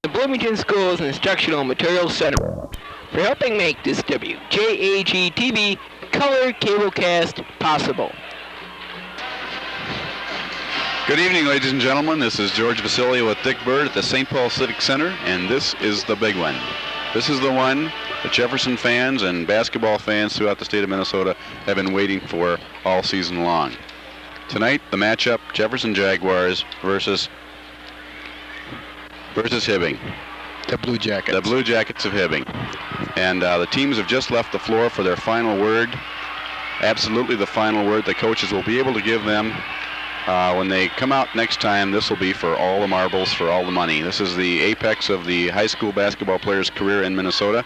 The Bloomington Schools Instructional Materials Center for helping make this BEC-TV color cablecast possible. Good evening, ladies and gentlemen. This is George Vasilio with Dick Bird at the St. Paul Civic Center, and this is the big one. This is the one that Jefferson fans and basketball fans throughout the state of Minnesota have been waiting for all season long. Tonight, the matchup, Jefferson Jaguars versus Hibbing. The Blue Jackets. The Blue Jackets of Hibbing. And the teams have just left the floor for their final word. Absolutely the final word. The coaches will be able to give them when they come out next time. This will be for all the marbles, for all the money. This is the apex of the high school basketball player's career in Minnesota.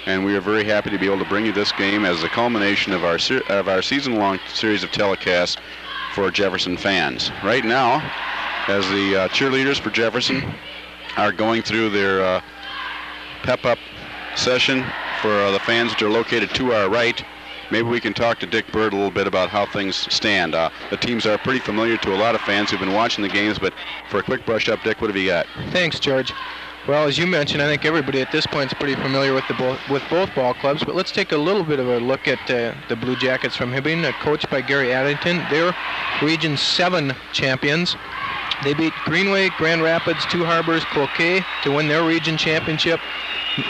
And we are very happy to be able to bring you this game as the culmination of our season-long series of telecasts for Jefferson fans. Right now, as the cheerleaders for Jefferson are going through their pep-up session for the fans that are located to our right, maybe we can talk to Dick Bird a little bit about how things stand. The teams are pretty familiar to a lot of fans who've been watching the games, but for a quick brush-up, Dick, what have you got? Thanks, George. Well, as you mentioned, I think everybody at this point is pretty familiar with both ball clubs, but let's take a little bit of a look at the Blue Jackets from Hibbing, coached by Gary Addington. They're Region 7 champions. They beat Greenway, Grand Rapids, Two Harbors, Cloquet to win their region championship.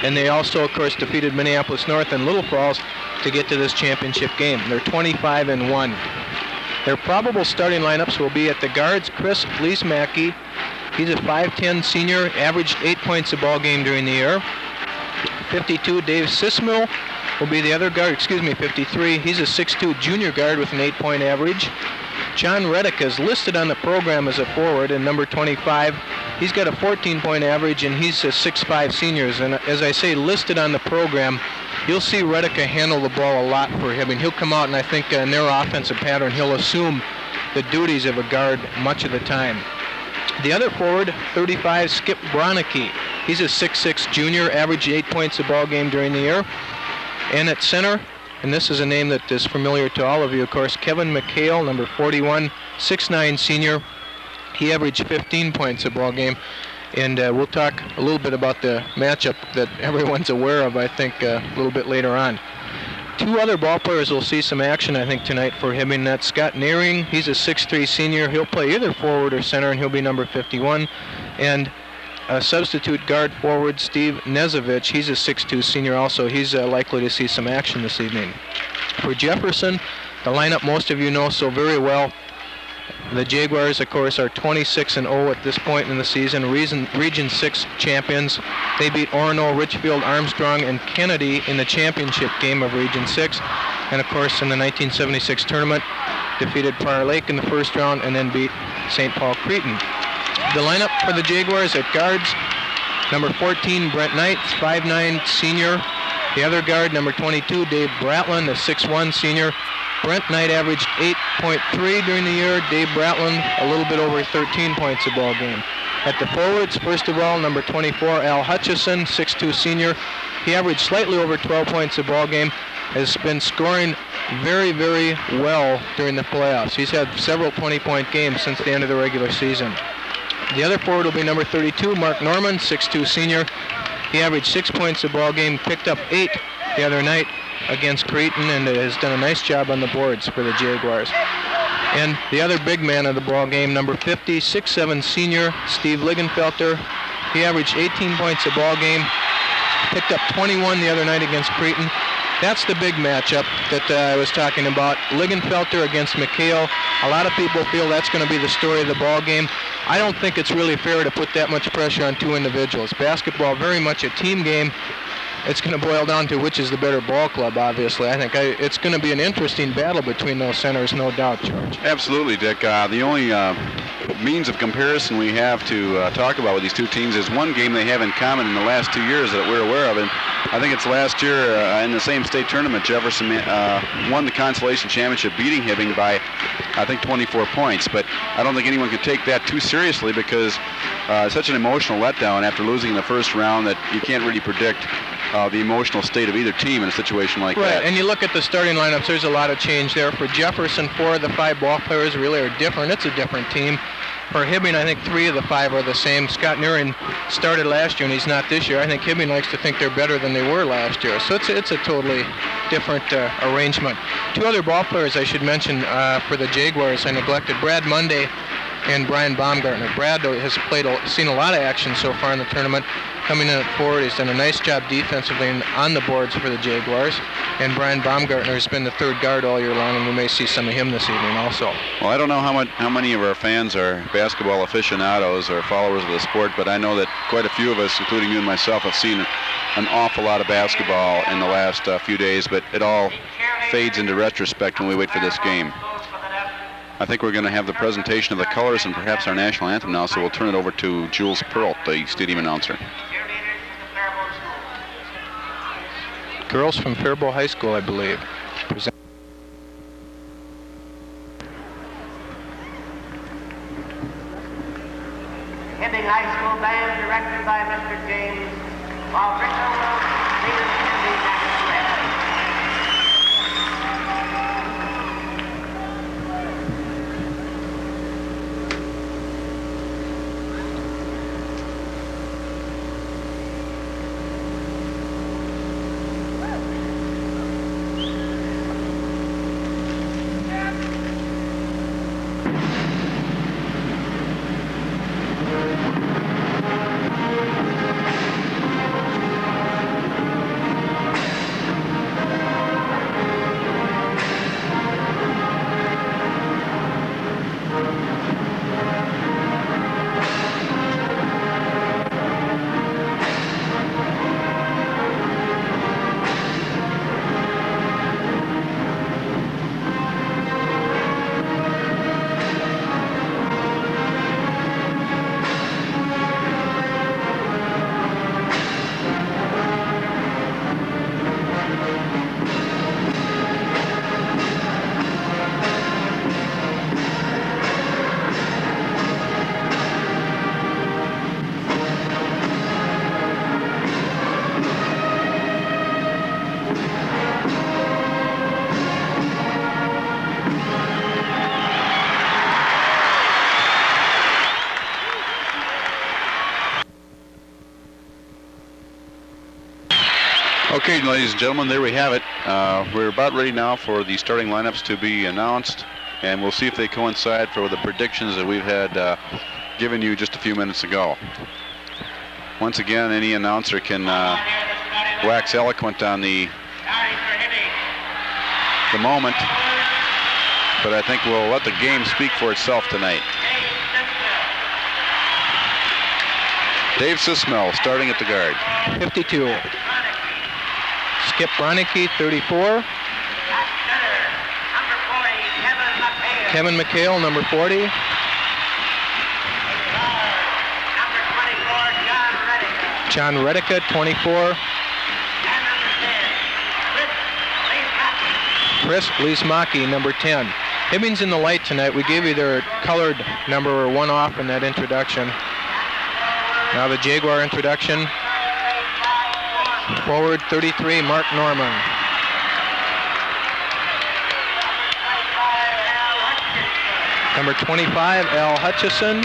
And they also, of course, defeated Minneapolis North and Little Falls to get to this championship game. They're 25-1. Their probable starting lineups will be at the guards, Chris Leesmacky. He's a 5'10 senior, averaged 8 points a ball game during the year. 52, Dave Sismill will be the other guard, 53. He's a 6'2 junior guard with an 8-point average. John Reddick is listed on the program as a forward, and number 25. He's got a 14-point average, and he's a 6'5 senior. And as I say, listed on the program, you'll see Reddick handle the ball a lot for him. And he'll come out, and I think in their offensive pattern, he'll assume the duties of a guard much of the time. The other forward, 35, Skip Bronicky. He's a 6'6 junior, averaged 8 points a ball game during the year. And at center, and this is a name that is familiar to all of you, of course, Kevin McHale, number 41, 6'9 senior. He averaged 15 points a ball game. And we'll talk a little bit about the matchup that everyone's aware of, I think, a little bit later on. Two other ball players will see some action, I think, tonight for Hibbing. That's Scott Nearing. He's a 6'3 senior. He'll play either forward or center, and he'll be number 51. And substitute guard forward Steve Nezovich. He's a 6'2 senior also. He's likely to see some action this evening. For Jefferson, the lineup most of you know so very well. The Jaguars, of course, are 26-0 at this point in the season, Region 6 champions. They beat Orono, Richfield, Armstrong, and Kennedy in the championship game of Region 6. And, of course, in the 1976 tournament, defeated Prior Lake in the first round and then beat St. Paul Cretin. The lineup for the Jaguars at guards, number 14, Brent Knight, 5'9 senior. The other guard, number 22, Dave Bratland, a 6'1 senior. Brent Knight averaged 8.3 during the year. Dave Bratland, a little bit over 13 points a ball game. At the forwards, first of all, number 24, Al Hutchison, 6'2 senior. He averaged slightly over 12 points a ball game. Has been scoring very, very well during the playoffs. He's had several 20-point games since the end of the regular season. The other forward will be number 32, Mark Norman, 6'2 senior. He averaged 6 points a ball game, picked up 8 the other night against Cretin, and has done a nice job on the boards for the Jaguars. And the other big man of the ball game, number 50, 6'7 senior, Steve Ligenfelter. He averaged 18 points a ball game, picked up 21 the other night against Cretin. That's the big matchup that I was talking about. Ligenfelter against McHale. A lot of people feel that's going to be the story of the ball game. I don't think it's really fair to put that much pressure on two individuals. Basketball, very much a team game. It's going to boil down to which is the better ball club, obviously. I think it's going to be an interesting battle between those centers, no doubt, George. Absolutely, Dick. The only means of comparison we have to talk about with these two teams is one game they have in common in the last 2 years that we're aware of. And I think it's last year in the same state tournament, Jefferson won the consolation championship, beating Hibbing by, I think, 24 points. But I don't think anyone could take that too seriously because it's such an emotional letdown after losing in the first round that you can't really predict the emotional state of either team in a situation like that. Right, and you look at the starting lineups, there's a lot of change there. For Jefferson, 4 of the 5 ball players really are different. It's a different team. For Hibbing, I think 3 of the 5 are the same. Scott Nearing started last year, and he's not this year. I think Hibbing likes to think they're better than they were last year. So it's a totally different arrangement. 2 other ball players I should mention for the Jaguars I neglected. Brad Monday and Brian Baumgartner. Brad has seen a lot of action so far in the tournament. Coming in at forward, he's done a nice job defensively on the boards for the Jaguars. And Brian Baumgartner has been the 3rd guard all year long, and we may see some of him this evening also. Well, I don't know how many of our fans are basketball aficionados or followers of the sport, but I know that quite a few of us, including you and myself, have seen an awful lot of basketball in the last few days, but it all fades into retrospect when we wait for this game. I think we're going to have the presentation of the colors and perhaps our national anthem now, so we'll turn it over to Jules Perlt, the stadium announcer. Girls from Faribault High School, I believe. Hibbing High School Band, directed by Mr. James, while Rico will lead us in the national anthem. Okay, ladies and gentlemen, there we have it. We're about ready now for the starting lineups to be announced, and we'll see if they coincide for the predictions that we've had given you just a few minutes ago. Once again, any announcer can wax eloquent on the moment, but I think we'll let the game speak for itself tonight. Dave Sismell starting at the guard. 52. Skip Bronicky, 34. Kevin McHale, number 40. John Redica, 24. Chris Leesmaki, number 10. Hibbing's in the light tonight. We gave you their colored number 1 off in that introduction. Now the Jaguar introduction. Forward 33, Mark Norman. Number 25, Al Hutchison.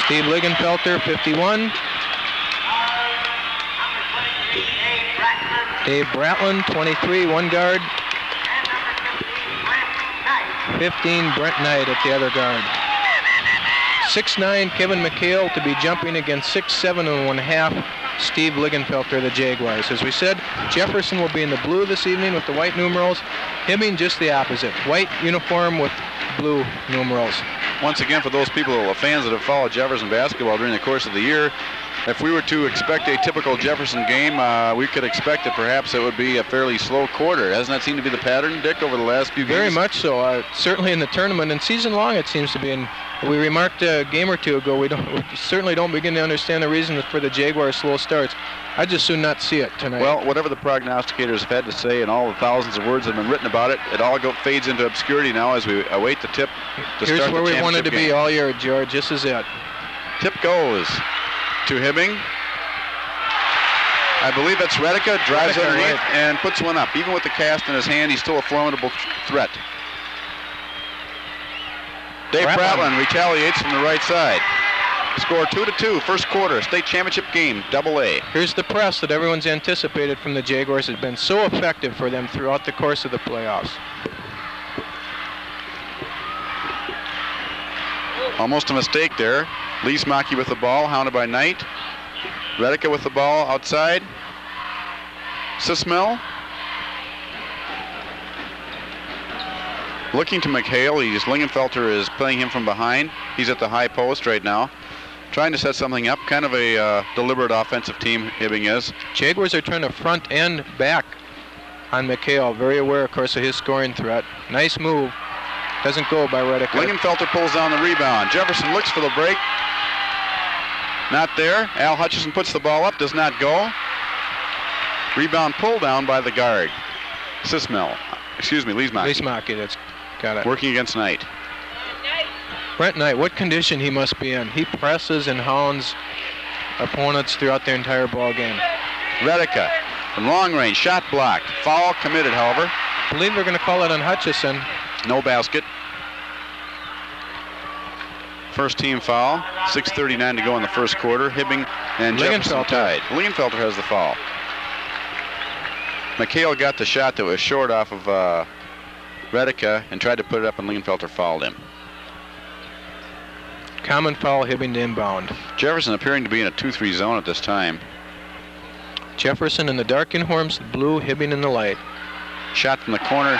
Steve Ligenfelter, 51. Dave Bratland, 23, one guard. 15, Brent Knight at the other guard. 6'9", Kevin McHale to be jumping against 6'7" and 1/2", Steve Ligenfelter, the Jaguars. As we said, Jefferson will be in the blue this evening with the white numerals. Hibbing just the opposite, white uniform with blue numerals. Once again, for those people, the fans that have followed Jefferson basketball during the course of the year, if we were to expect a typical Jefferson game, we could expect that perhaps it would be a fairly slow quarter. Hasn't that seemed to be the pattern, Dick, over the last few games? Very much so. Certainly in the tournament and season long, it seems to be. And we remarked a game or two ago, we certainly don't begin to understand the reason for the Jaguars' slow starts. I'd just soon not see it tonight. Well, whatever the prognosticators have had to say and all the thousands of words that have been written about it, it all fades into obscurity now as we await the tip to Here's start where the we wanted to game. be all year, George. This is it. Tip goes to Hibbing. I believe that's Redica, drives underneath and puts one up. Even with the cast in his hand, he's still a formidable threat. Dave Bratlin retaliates from the right side. Score 2-2, first quarter, state championship game, AA. Here's the press that everyone's anticipated from the Jaguars. Has been so effective for them throughout the course of the playoffs. Almost a mistake there. Leesmaki with the ball, hounded by Knight. Redica with the ball outside. Sismel. Looking to McHale. Lingenfelter is playing him from behind. He's at the high post right now, trying to set something up. Kind of a deliberate offensive team, Hibbing is. Jaguars are trying to front and back on McHale. Very aware, of course, of his scoring threat. Nice move. Doesn't go by Redica. Lingenfelter pulls down the rebound. Jefferson looks for the break. Not there. Al Hutchison puts the ball up. Does not go. Rebound pulled down by the guard. Leesmaki. Leesmaki, that's got it. Working against Knight. Brent Knight, what condition he must be in. He presses and hounds opponents throughout their entire ball game. Redica from long range, shot blocked. Foul committed, however. I believe they're going to call it on Hutchison. No basket. First team foul. 6:39 to go in the first quarter. Hibbing and Jefferson tied. Lingenfelter has the foul. McHale got the shot that was short off of Redica and tried to put it up, and Lingenfelter fouled him. Common foul, Hibbing to inbound. Jefferson appearing to be in a 2-3 zone at this time. Jefferson in the dark uniforms, blue, Hibbing in the light. Shot from the corner.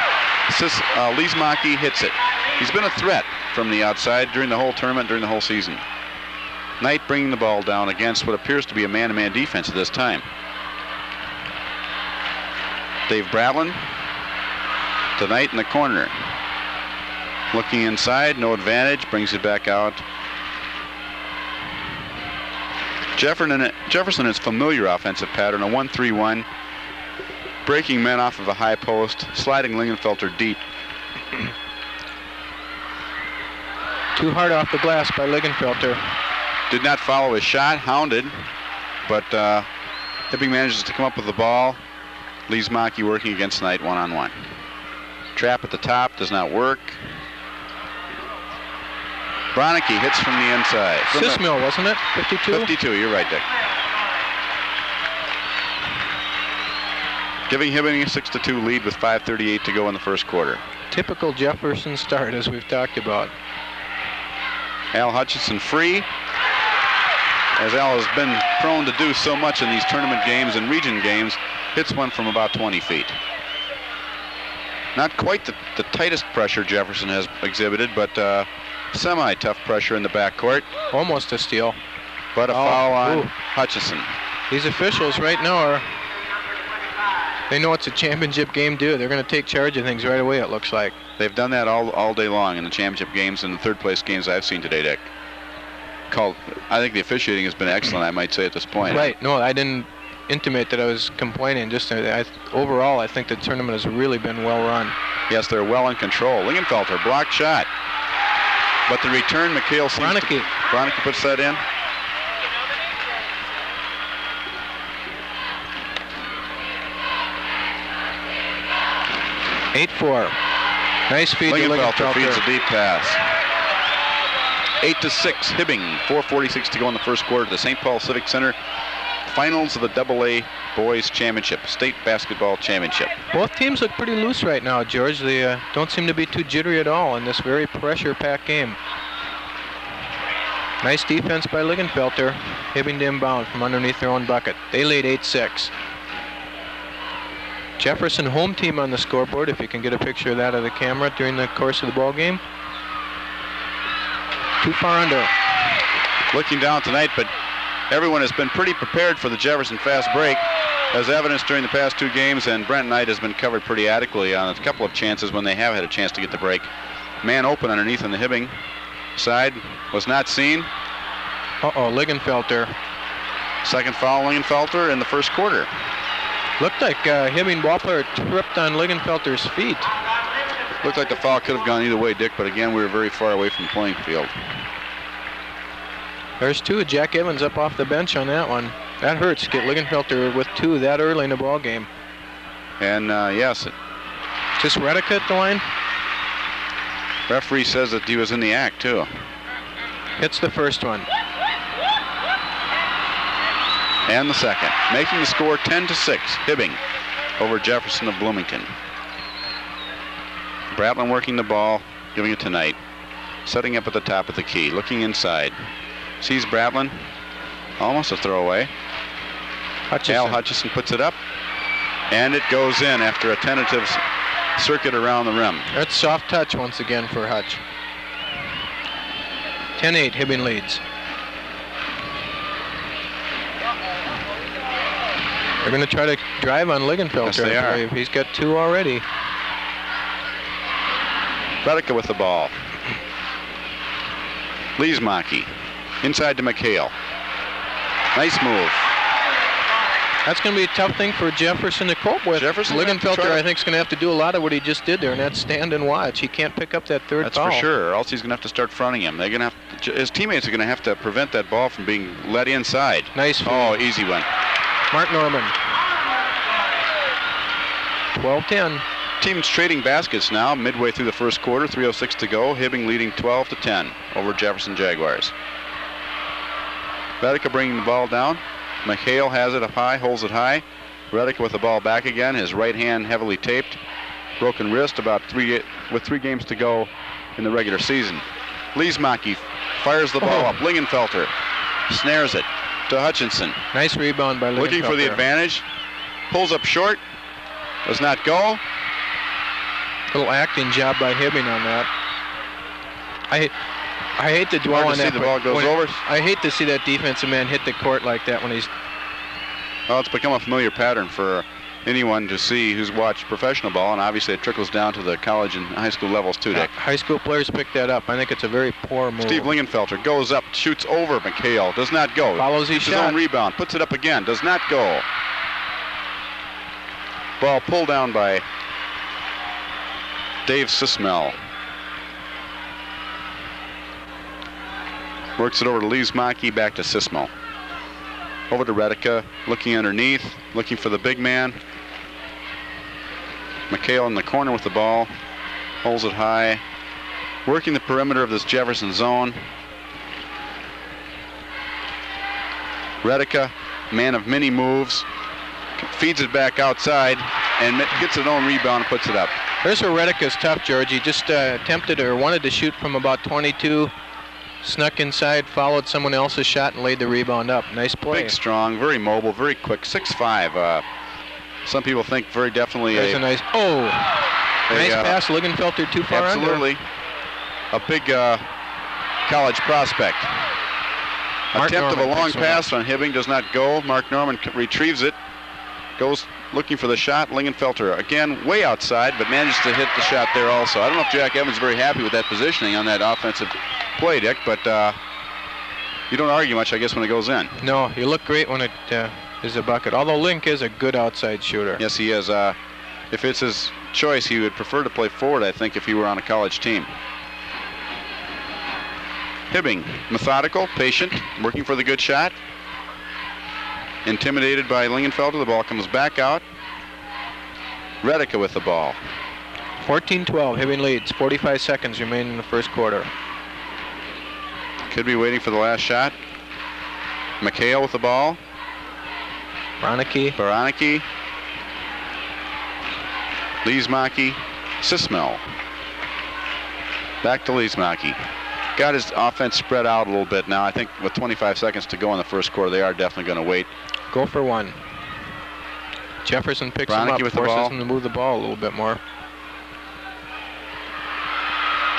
Leesmaki hits it. He's been a threat from the outside during the whole tournament, during the whole season. Knight bringing the ball down against what appears to be a man-to-man defense at this time. Dave Bratlin to Knight in the corner. Looking inside, no advantage, brings it back out. Jefferson is familiar offensive pattern, a 1-3-1. Breaking men off of a high post, sliding Lingenfelter deep. Too hard off the glass by Lingenfelter. Did not follow his shot, hounded, but Hibbing manages to come up with the ball. Leesmaki working against Knight one-on-one. Trap at the top, does not work. Bronicky hits from the inside. Sismel, wasn't it? 52? 52, you're right, Dick. Giving Hibbing a 6-2 lead with 5:38 to go in the first quarter. Typical Jefferson start, as we've talked about. Al Hutchison free, as Al has been prone to do so much in these tournament games and region games. Hits one from about 20 feet. Not quite the tightest pressure Jefferson has exhibited, but semi-tough pressure in the backcourt. Almost a steal. But a foul on Hutchison. These officials right now they know it's a championship game too. They're going to take charge of things right away, it looks like. They've done that all day long in the championship games and the third place games I've seen today, Dick. I think the officiating has been excellent, I might say, at this point. Right. No, I didn't intimate that I was complaining. Just overall, I think the tournament has really been well run. Yes, they're well in control. Lingenfelter, blocked shot. But the return, McHale seems Bronicky puts that in. (8-4). Nice feed to Lingenfelter feeds a deep pass. 8-6, Hibbing. 4:46 to go in the first quarter. The St. Paul Civic Center finals of the AA Boys Championship, State Basketball Championship. Both teams look pretty loose right now, George. They don't seem to be too jittery at all in this very pressure-packed game. Nice defense by Lingenfelter. Hibbing to inbound from underneath their own bucket. They lead 8-6. Jefferson home team on the scoreboard, if you can get a picture of that of the camera during the course of the ball game. Too far under. Looking down tonight, but everyone has been pretty prepared for the Jefferson fast break, as evidenced during the past two games, and Brent Knight has been covered pretty adequately on a couple of chances when they have had a chance to get the break. Man open underneath on the Hibbing side, was not seen. Lingenfelter. Second foul, Lingenfelter, in the first quarter. Looked like Hibbing ball player tripped on Lingenfelter's feet. Looked like the foul could have gone either way, Dick, but again, we were very far away from the playing field. There's two. Jack Evans up off the bench on that one. That hurts. Get Lingenfelter with two that early in the ball game. And yes. Just Redica at the line? Referee says that he was in the act, too. Hits the first one. And the second. Making the score 10-6. Hibbing over Jefferson of Bloomington. Bratlin working the ball, giving it to Knight. Setting up at the top of the key, looking inside. Sees Bratlin. Almost a throwaway. Al Hutchison puts it up. And it goes in after a tentative circuit around the rim. That's soft touch once again for Hutch. 10-8, Hibbing leads. They're going to try to drive on Lingenfelter. Yes, they are. He's got 2 already. Redica with the ball. Leesmaki inside to McHale. Nice move. That's going to be a tough thing for Jefferson to cope with. Lingenfelter, I think, is going to have to do a lot of what he just did there, and that's stand and watch. He can't pick up that third foul. That's for sure, or else he's going to have to start fronting him. They're going to have to, his teammates are going to have to prevent that ball from being let inside. Nice feed. Oh, easy one. Mark Norman. 12-10. Teams trading baskets now, midway through the first quarter, 3:06 to go. Hibbing leading 12-10 over Jefferson Jaguars. Redica bringing the ball down. McHale has it up high, holds it high. Redica with the ball back again, his right hand heavily taped. Broken wrist with 3 games to go in the regular season. Leesmaki fires the ball up. Lingenfelter snares it to Hutchinson. Nice rebound by Lingenfelter. Looking for the advantage. Pulls up short. Does not go. Little acting job by Hibbing on that. I hate to dwell on that. The ball goes over. I hate to see that defensive man hit the court like that when he's... Well, it's become a familiar pattern for anyone to see who's watched professional ball, and obviously it trickles down to the college and high school levels too, Dick. High school players pick that up. I think it's a very poor move. Steve Lingenfelter goes up, shoots over McHale, does not go. Follows his shot. His own rebound, puts it up again, does not go. Ball pulled down by Dave Sismell. Works it over to Leesmaki, back to Sismell. Over to Redica, looking underneath, looking for the big man. McHale in the corner with the ball, holds it high. Working the perimeter of this Jefferson zone. Redica, man of many moves, feeds it back outside and gets an own rebound and puts it up. Here's where Redica's tough, George. He just attempted or wanted to shoot from about 22. Snuck inside, followed someone else's shot, and laid the rebound up. Nice play. Big, strong, very mobile, very quick. 6'5". Some people think very definitely nice pass. Lingenfelter too far under. Absolutely. A big college prospect. Mark Attempt Norman of a long pass on Hibbing does not go. Mark Norman retrieves it. Goes looking for the shot. Lingenfelter again way outside, but manages to hit the shot there also. I don't know if Jack Evans is very happy with that positioning on that offensive play, Dick, but you don't argue much, I guess, when it goes in. No, you look great when it is a bucket. Although Link is a good outside shooter. Yes, he is. If it's his choice, he would prefer to play forward, I think, if he were on a college team. Hibbing, methodical, patient, working for the good shot. Intimidated by Lingenfelter, the ball comes back out. Redica with the ball. 14-12, Hibbing leads. 45 seconds remain in the first quarter. Could be waiting for the last shot. McHale with the ball. Baraniki. Leesmaki. Sismell. Back to Leesmaki. Got his offense spread out a little bit now. I think with 25 seconds to go in the first quarter, they are definitely going to wait. Go for one. Jefferson picks him up, forces him to move the ball a little bit more.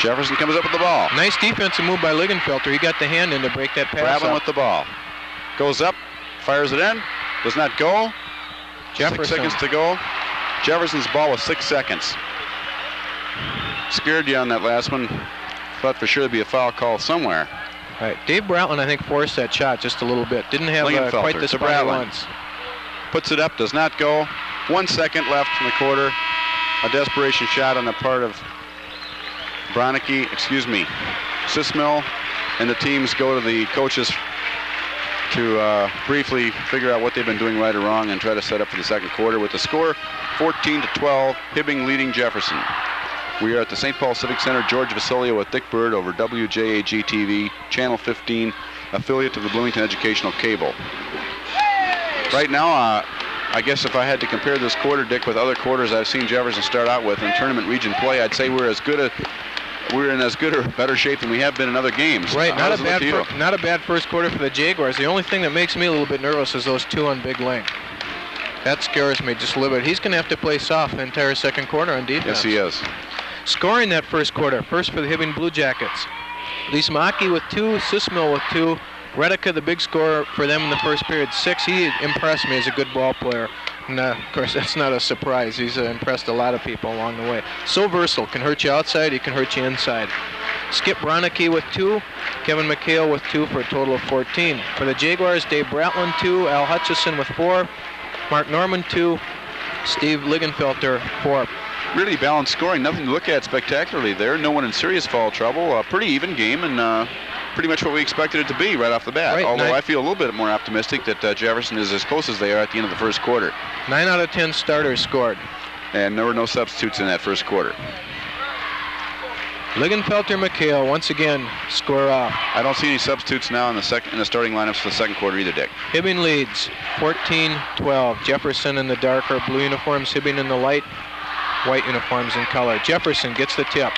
Jefferson comes up with the ball. Nice defensive move by Lingenfelter. He got the hand in to break that pass. Bratlin with the ball. Goes up, fires it in, does not go. Jefferson. 6 seconds to go. Jefferson's ball with 6 seconds. Scared you on that last one. Thought for sure there'd be a foul call somewhere. All right. Dave Bratlin, I think, forced that shot just a little bit. Didn't have quite the spot he wants. Puts it up, does not go. 1 second left in the quarter. A desperation shot on the part of Sismell, and the teams go to the coaches to briefly figure out what they've been doing right or wrong and try to set up for the second quarter with the score 14-12, Hibbing leading Jefferson. We are at the St. Paul Civic Center. George Vasilio with Dick Bird over WJAG-TV, Channel 15, affiliate of the Bloomington Educational Cable. Right now, I guess if I had to compare this quarter, Dick, with other quarters I've seen Jefferson start out with in tournament region play, I'd say we're in as good or better shape than we have been in other games. Right, not a bad first quarter for the Jaguars. The only thing that makes me a little bit nervous is those two on big length. That scares me just a little bit. He's going to have to play soft the entire second quarter on defense. Yes, he is. Scoring that first quarter, first for the Hibbing Blue Jackets. Lismaki with 2, Sismill with 2. Redica, the big scorer for them in the first period, 6. He impressed me as a good ball player. And, of course, that's not a surprise. He's impressed a lot of people along the way. So versatile. Can hurt you outside. He can hurt you inside. Skip Bronicky with 2. Kevin McHale with 2 for a total of 14. For the Jaguars, Dave Bratland 2. Al Hutchison with 4. Mark Norman 2. Steve Ligenfelter 4. Really balanced scoring. Nothing to look at spectacularly there. No one in serious foul trouble. Pretty even game and pretty much what we expected it to be right off the bat. Right, although I feel a little bit more optimistic that Jefferson is as close as they are at the end of the first quarter. 9 out of 10 starters scored. And there were no substitutes in that first quarter. Ligenfelter, McHale once again score off. I don't see any substitutes now in the starting lineups for the second quarter either, Dick. Hibbing leads 14-12. Jefferson in the darker blue uniforms, Hibbing in the light white uniforms in color. Jefferson gets the tip.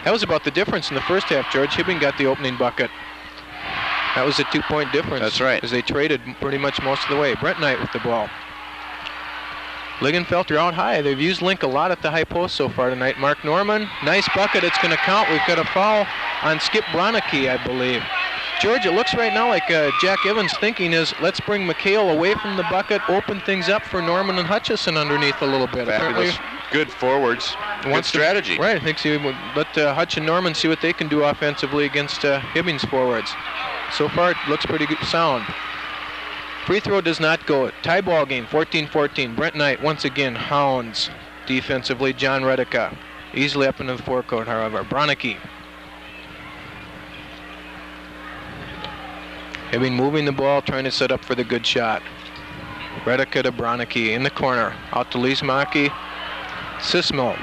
That was about the difference in the first half, George. Hibbing got the opening bucket. That was a 2-point difference. That's right. As they traded pretty much most of the way. Brent Knight with the ball. Ligenfelter out high. They've used Link a lot at the high post so far tonight. Mark Norman, nice bucket. It's going to count. We've got a foul on Skip Bronicky, I believe. George, it looks right now like Jack Evans' thinking is, let's bring McHale away from the bucket, open things up for Norman and Hutchison underneath a little bit. Fabulous. Good forwards. Good strategy. Right. I think so. Let Hutch and Norman see what they can do offensively against Hibbing's forwards. So far, it looks pretty good, sound. Free throw does not go. Tie ball game, 14-14. Brent Knight once again hounds defensively John Redica. Easily up into the forecourt, however. Bronicky. Hibbing moving the ball, trying to set up for the good shot. Redica to Bronicky in the corner. Out to Lismaki. Sismill.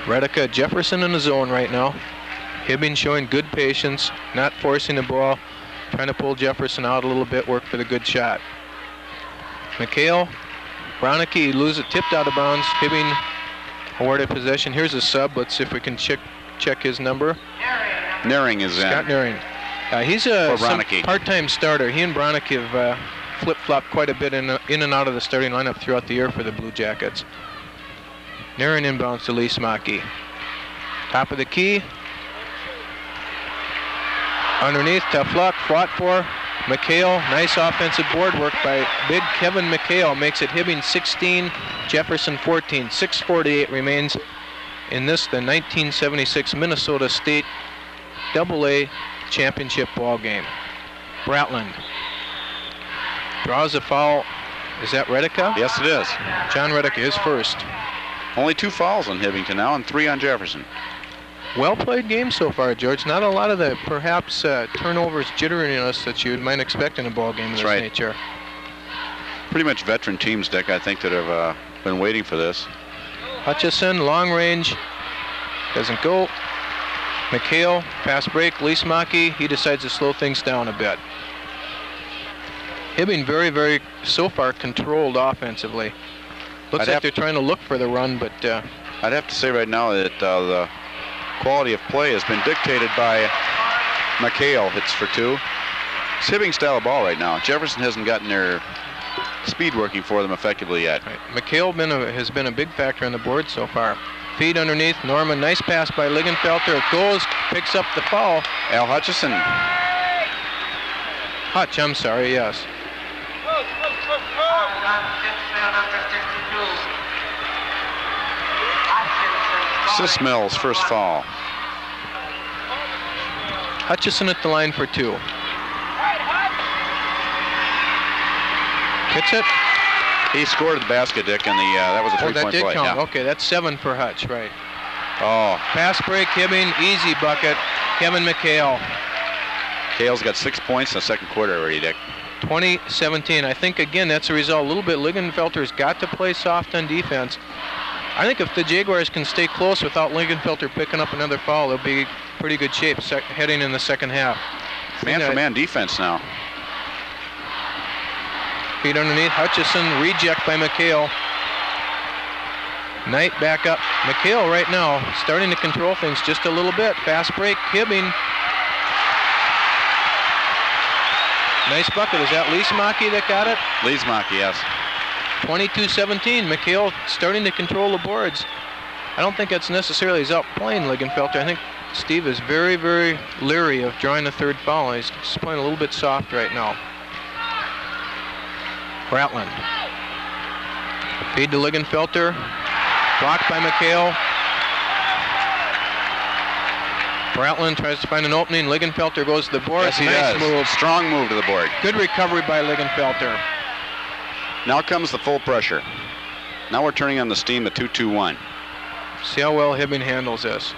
Redica, Jefferson in the zone right now. Hibbing showing good patience, not forcing the ball. Trying to pull Jefferson out a little bit, work for the good shot. McHale, Bronicky loses it, tipped out of bounds. Hibbing awarded possession. Here's a sub. Let's see if we can check his number. Naring is Scott in. Naring. He's a part-time starter. He and Bronicky have flip-flopped quite a bit in and out of the starting lineup throughout the year for the Blue Jackets. Naring inbounds to Lismaki. Top of the key. Underneath, tough luck, fought for. McHale, nice offensive board work by big Kevin McHale. Makes it Hibbing 16, Jefferson 14. 6:48 remains in this, the 1976 Minnesota State AA championship ball game. Bratland draws a foul. Is that Redica? Yes, it is. John Redica is first. Only 2 fouls on Hibbington now and 3 on Jefferson. Well-played game so far, George. Not a lot of the, perhaps, turnovers, jitteriness that you might expect in a ball game of this nature. Pretty much veteran teams, Dick, I think, that have been waiting for this. Hutchison, long range, doesn't go. McHale, pass break, Lismaki, he decides to slow things down a bit. Hibbing very, very, so far, controlled offensively. Looks like they're trying to look for the run, but... I'd have to say right now that the quality of play has been dictated by McHale. Hits for 2. It's Hibbing's style of ball right now. Jefferson hasn't gotten their speed working for them effectively yet. Right. McHale has been a big factor on the board so far. Feed underneath. Norman, nice pass by Ligenfelter. It goes, picks up the foul. Al Hutchison. Hutch, I'm sorry, yes. Sismill's first foul. Hutchison at the line for 2. Hits it. He scored the basket, Dick, and that was a 3-point play. That did count. Yeah. Okay, that's 7 for Hutch, right. Oh. Pass break, Hibbing, easy bucket. Kevin McHale. McHale's got 6 points in the second quarter already, Dick. 20-17. I think, again, that's a result. A little bit, Lingenfelter's got to play soft on defense. I think if the Jaguars can stay close without Lingenfelter picking up another foul, they'll be pretty good shape heading in the second half. Man-for-man defense now. Feet underneath. Hutchison, reject by McHale. Knight back up. McHale right now starting to control things just a little bit. Fast break. Hibbing. Nice bucket. Is that Leesmaki that got it? Leesmaki, yes. 22-17. McHale starting to control the boards. I don't think that's necessarily he's outplaying Lingenfelter. I think Steve is very, very leery of drawing a third foul. He's just playing a little bit soft right now. Bratland. Feed to Lingenfelter. Blocked by McHale. Bratland tries to find an opening. Lingenfelter goes to the board. Yes, he nice does. move. Strong move to the board. Good recovery by Lingenfelter. Now comes the full pressure. Now we're turning on the steam to 2-2-1. See how well Hibbing handles this.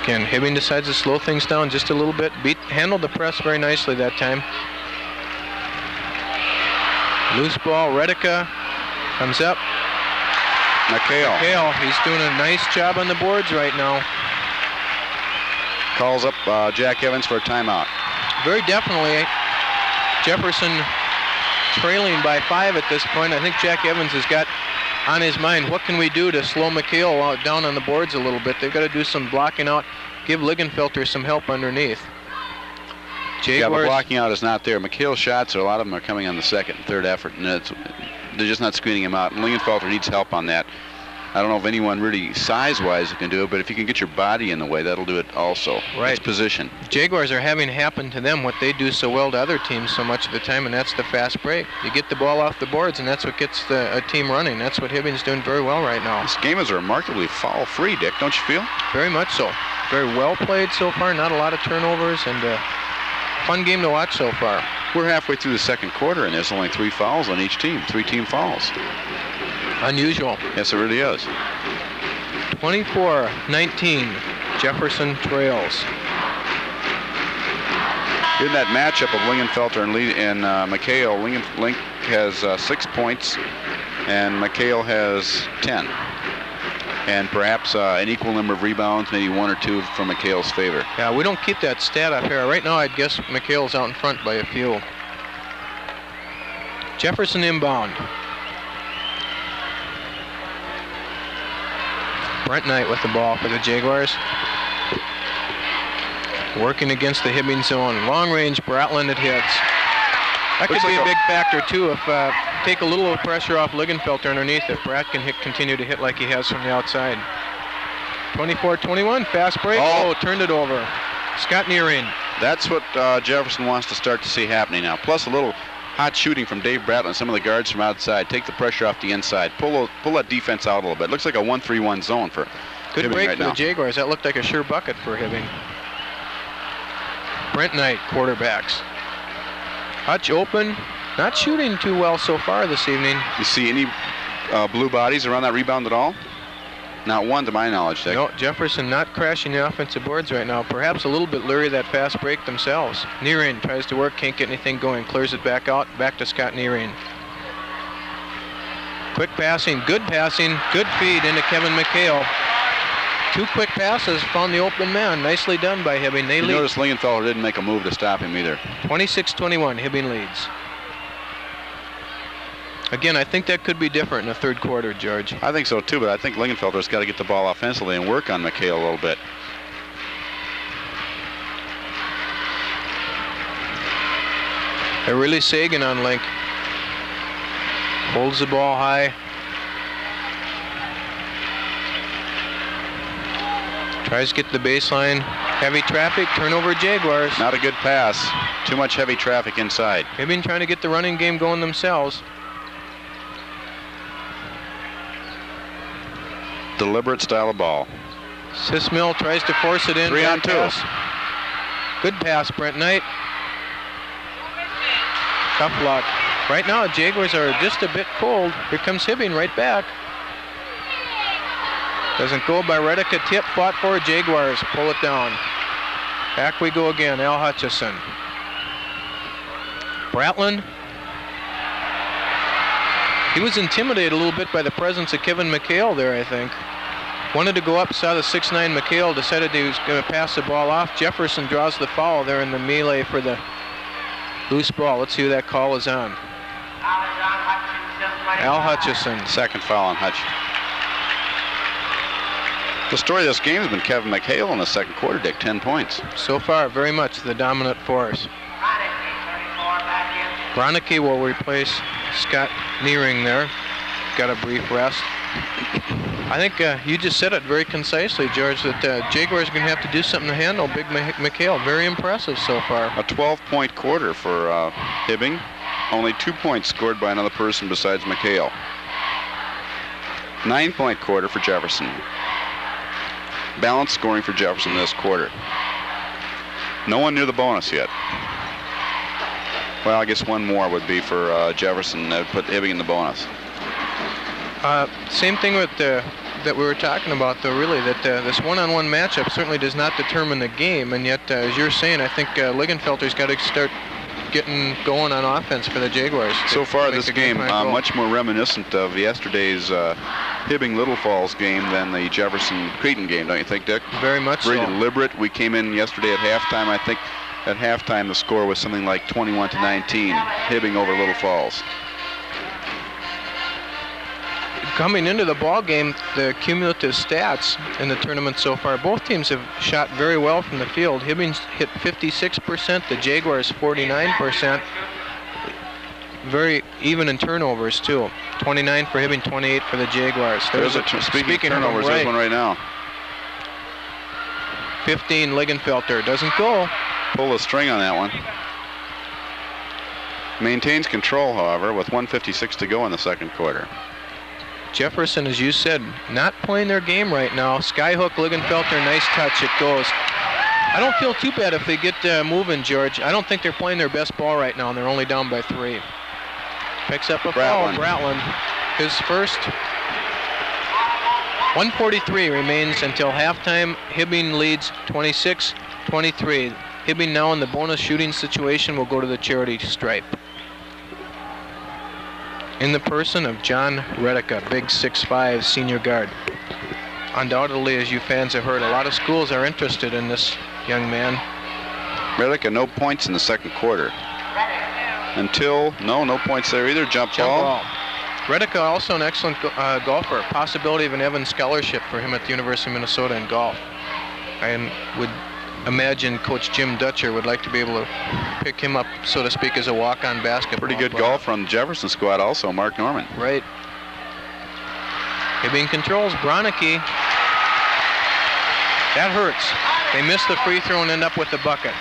Again, Hibbing decides to slow things down just a little bit. Handled the press very nicely that time. Loose ball, Redica comes up. McHale. He's doing a nice job on the boards right now. Calls up Jack Evans for a timeout. Very definitely. Jefferson trailing by 5 at this point. I think Jack Evans has got on his mind, what can we do to slow McHale down on the boards a little bit? They've got to do some blocking out, give Lingenfelter some help underneath. Yeah, but blocking out is not there. McHale's shots, a lot of them are coming on the second and third effort, and they're just not screening him out. And Lingenfelter needs help on that. I don't know if anyone really size-wise can do it, but if you can get your body in the way, that'll do it also. Right. It's position. Jaguars are having happen to them what they do so well to other teams so much of the time, and that's the fast break. You get the ball off the boards, and that's what gets a team running. That's what Hibbing's doing very well right now. This game is remarkably foul-free, Dick, don't you feel? Very much so. Very well played so far. Not a lot of turnovers, and fun game to watch so far. We're halfway through the second quarter, and there's only 3 fouls on each team. 3 team fouls. Unusual. Yes, it really is. 24-19. Jefferson trails. In that matchup of Lingenfelter and McHale, Link has 6 points, and McHale has 10. And perhaps an equal number of rebounds, maybe 1 or 2 from McHale's favor. Yeah, we don't keep that stat up here. Right now, I'd guess McHale's out in front by a few. Jefferson inbound. Brent Knight with the ball for the Jaguars. Working against the Hibbing zone. Long range, Bratland it hits. That could be a big factor too if take a little pressure off Lingenfelter underneath if Brat can continue to hit like he has from the outside. 24-21, fast break. Oh, turned it over. Scott Nearing. That's what Jefferson wants to start to see happening now. Plus a little hot shooting from Dave Bratland and some of the guards from outside. Take the pressure off the inside. Pull that defense out a little bit. Looks like a 1-3-1 zone for good Hibbing break right for now. the Jaguars. That looked like a sure bucket for Hibbing. Brent Knight, quarterbacks. Hutch open. Not shooting too well so far this evening. You see any blue bodies around that rebound at all? Not one to my knowledge, Dick. No, Jefferson not crashing the offensive boards right now. Perhaps a little bit leery of that fast break themselves. Nearing tries to work, can't get anything going. Clears it back out, back to Scott Nearing. Quick passing, good feed into Kevin McHale. 2 quick passes, found the open man. Nicely done by Hibbing. They lead. Notice Lingenfelter didn't make a move to stop him either. 26-21, Hibbing leads. Again, I think that could be different in the third quarter, George. I think so too, but I think Lingenfelter's got to get the ball offensively and work on McHale a little bit. They're really sagging on Link. Holds the ball high. Tries to get the baseline. Heavy traffic, turnover Jaguars. Not a good pass. Too much heavy traffic inside. They've been trying to get the running game going themselves. Deliberate style of ball. Sismill tries to force it in. 3 on 2. Good pass, Brent Knight. Tough luck. Right now, Jaguars are just a bit cold. Here comes Hibbing right back. Doesn't go by Redica. Tip fought for. Jaguars pull it down. Back we go again. Al Hutchison. Bratland. He was intimidated a little bit by the presence of Kevin McHale there, I think. Wanted to go up, saw the 6'9" McHale, decided he was going to pass the ball off. Jefferson draws the foul there in the melee for the loose ball. Let's see who that call is on. Al Hutchison. Second foul on Hutch. The story of this game has been Kevin McHale in the second quarter, Dick. 10 points. So far, very much the dominant force. Bronicky will replace Scott Nearing there. Got a brief rest. I think you just said it very concisely, George, that Jaguars are going to have to do something to handle Big McHale. Very impressive so far. A 12-point quarter for Hibbing. Only 2 points scored by another person besides McHale. 9-point quarter for Jefferson. Balanced scoring for Jefferson this quarter. No one near the bonus yet. Well, I guess one more would be for Jefferson. That would put Hibbing in the bonus. Same thing with that we were talking about, though, really, that this one-on-one matchup certainly does not determine the game, and yet, as you're saying, I think Ligenfelter's got to start getting going on offense for the Jaguars. So far, this game much more reminiscent of yesterday's Hibbing Little Falls game than the Jefferson Creighton game, don't you think, Dick? Very much Very so. deliberate. We came in yesterday at halftime. I think at halftime the score was something like 21-19, Hibbing over Little Falls. Coming into the ball game, the cumulative stats in the tournament so far, both teams have shot very well from the field. Hibbing's hit 56%, the Jaguars 49%. Very even in turnovers, too. 29 for Hibbing, 28 for the Jaguars. Speaking of turnovers, there's one right now. 15, Ligenfelter. Doesn't go. Pull the string on that one. Maintains control, however, with 1:56 to go in the second quarter. Jefferson, as you said, not playing their game right now. Skyhook, Ligenfelter, nice touch. It goes. I don't feel too bad if they get moving, George. I don't think they're playing their best ball right now, and they're only down by 3. Picks up a foul. Bratland, his first. 1:43 remains until halftime. Hibbing leads 26-23. Hibbing now in the bonus shooting situation will go to the charity stripe. In the person of John Redica, big 6'5" senior guard. Undoubtedly, as you fans have heard, a lot of schools are interested in this young man. Redica, no points in the second quarter. Until, no points there either. Jump ball. Redica also an excellent golfer. Possibility of an Evans scholarship for him at the University of Minnesota in golf. I would imagine Coach Jim Dutcher would like to be able to pick him up, so to speak, as a walk-on basketball Pretty good player. golfer on the Jefferson squad also, Mark Norman. Right. Hibbing controls. Bronicky. That hurts. They miss the free throw and end up with the bucket.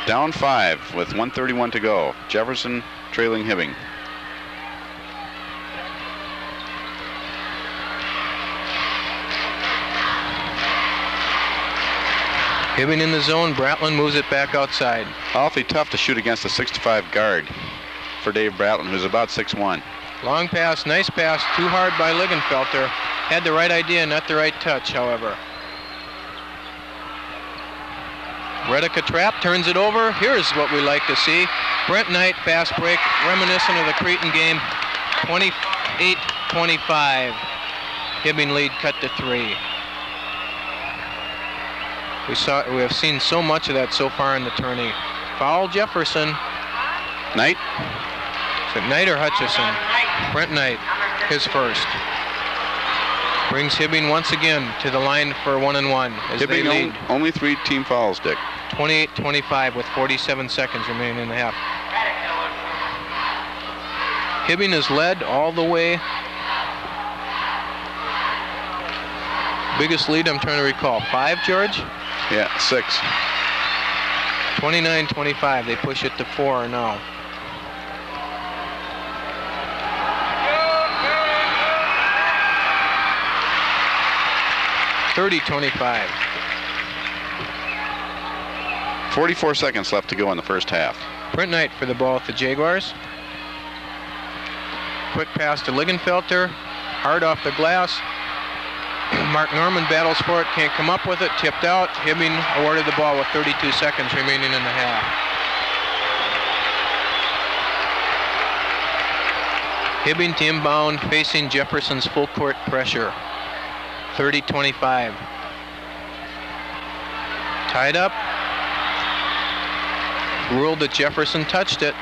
Down 5 with 1:31 to go. Jefferson trailing Hibbing. Hibbing in the zone. Bratland moves it back outside. Awfully tough to shoot against a 6'5" guard for Dave Bratland, who's about 6'1". Long pass, nice pass, too hard by Ligenfelter. Had the right idea, not the right touch, however. Redica trap, turns it over. Here's what we like to see. Brent Knight, fast break, reminiscent of the Creighton game. 28-25. Hibbing lead cut to 3. We have seen so much of that so far in the tourney. Foul Jefferson. Knight. Is it Knight or Hutchison? Brent Knight, his first. Brings Hibbing once again to the line for 1-1 as they lead. Only 3 team fouls, Dick. 28-25 with 47 seconds remaining in the half. Hibbing is led all the way. Biggest lead I'm trying to recall. 5, George? Yeah, 6. 29-25. They push it to 4 now. (30-25). 44 seconds left to go in the first half. Brent Knight for the ball at the Jaguars. Quick pass to Ligenfelter. Hard off the glass. Mark Norman battles for it, can't come up with it, tipped out. Hibbing awarded the ball with 32 seconds remaining in the half. Hibbing to inbound, facing Jefferson's full court pressure. 30-25. Tied up. Ruled that Jefferson touched it.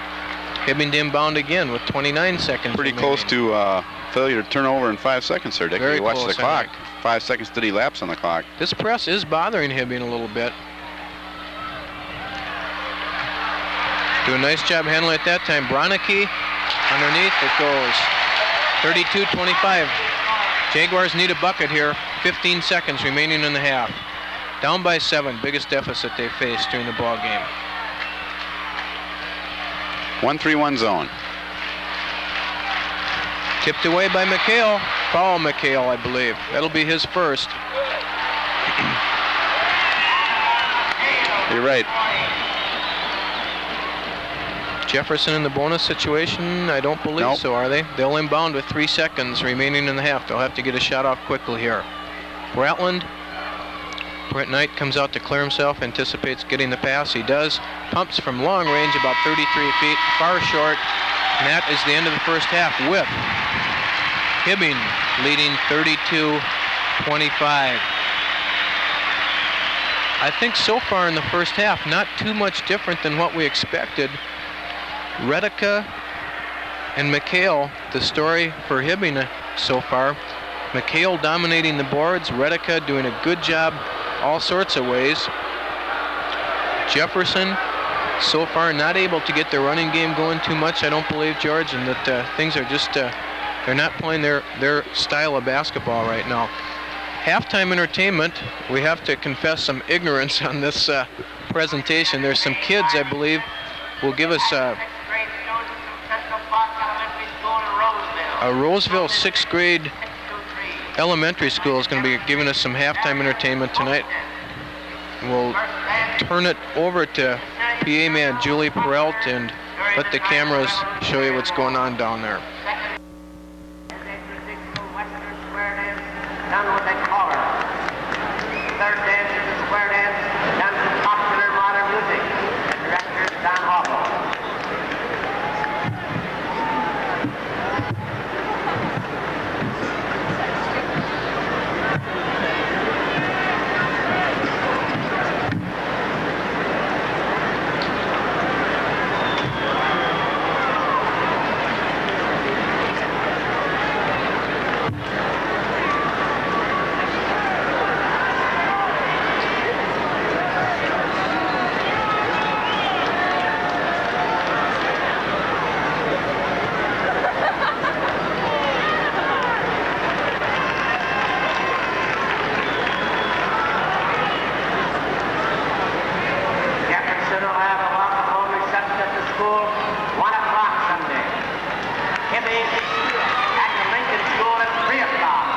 Hibbing to inbound again with 29 seconds Pretty remaining. close to failure to turn over in 5 seconds there, Dick. Very You watch close, the clock. I think. 5 seconds did elapse on the clock. This press is bothering Hibbing a little bit. Do a nice job handling it that time. Bronicky underneath, it goes. 32-25. Jaguars need a bucket here. 15 seconds remaining in the half. Down by 7, biggest deficit they faced during the ball game. 1-3-1 zone. Tipped away by McHale. Foul McHale, I believe. That'll be his first. You're right. Jefferson in the bonus situation? I don't believe Nope. so, are they? They'll inbound with 3 seconds remaining in the half. They'll have to get a shot off quickly here. Bratland. Brent Knight comes out to clear himself, anticipates getting the pass. He does. Pumps from long range, about 33 feet, far short. And that is the end of the first half with Hibbing leading 32-25. I think so far in the first half, not too much different than what we expected. Redica and McHale, the story for Hibbing so far. McHale dominating the boards, Redica doing a good job all sorts of ways. Jefferson so far not able to get their running game going too much, I don't believe, George, and that things are just, they're not playing their style of basketball right now. Halftime entertainment, we have to confess some ignorance on this presentation. There's some kids, I believe, will give us a Roseville 6th grade elementary school is going to be giving us some halftime entertainment tonight. We'll turn it over to PA man Julie Perelt and let the cameras show you what's going on down there. Done with a collar. Third dance is a square dance done to popular modern music. The director is Don Hawthorne. Jefferson will have a welcome home reception at the school, 1 o'clock Sunday. Hibbing at the Lincoln School at 3 o'clock.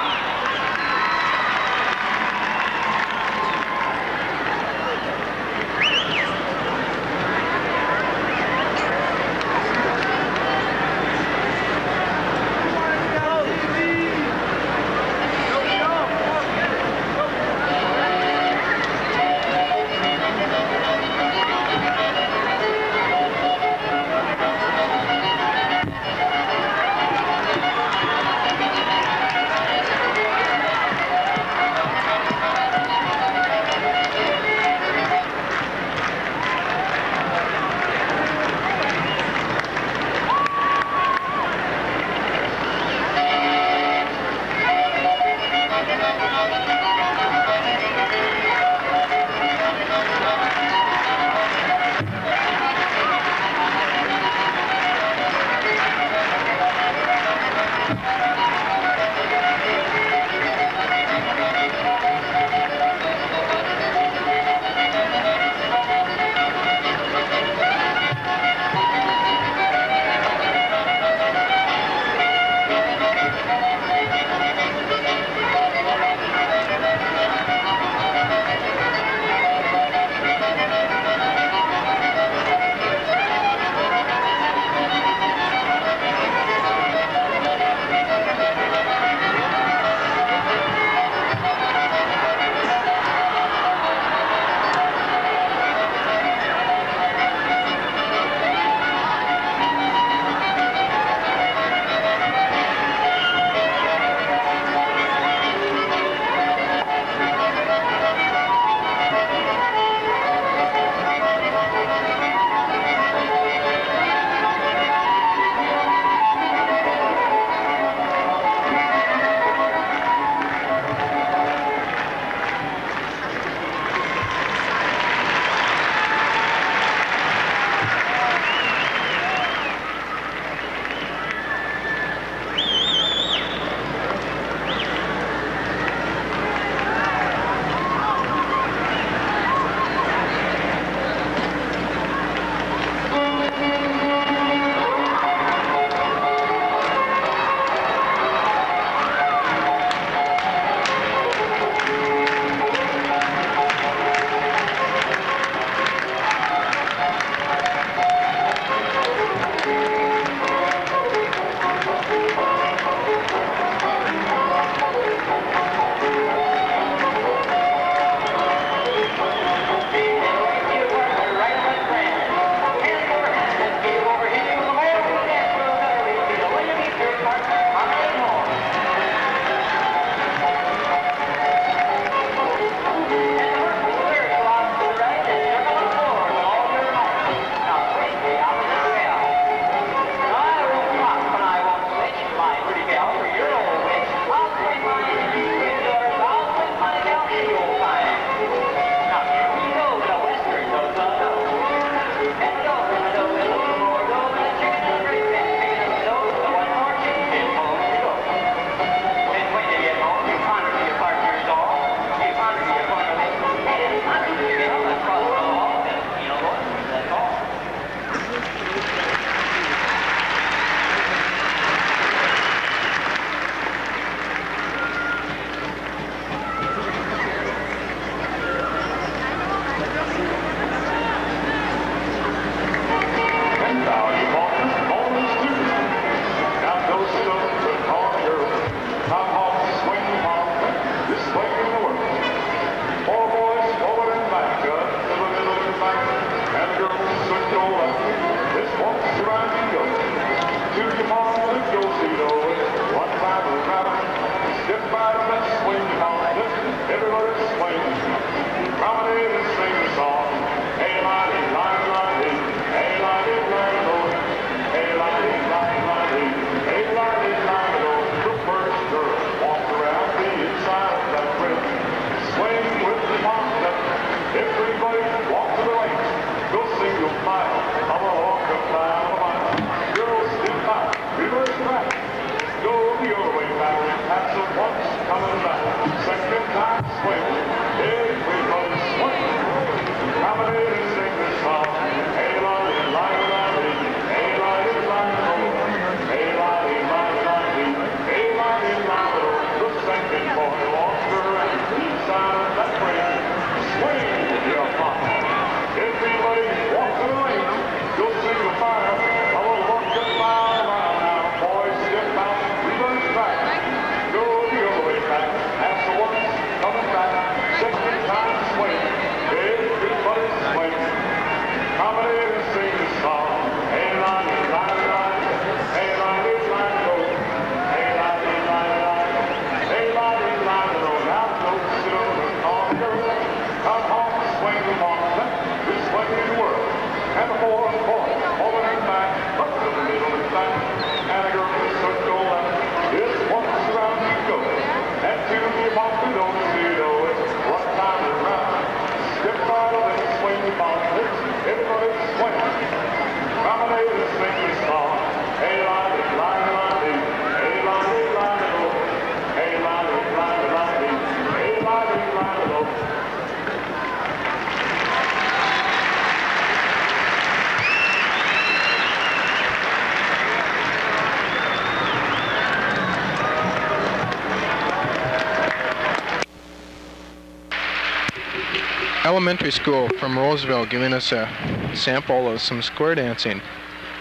Elementary school from Roseville giving us a sample of some square dancing.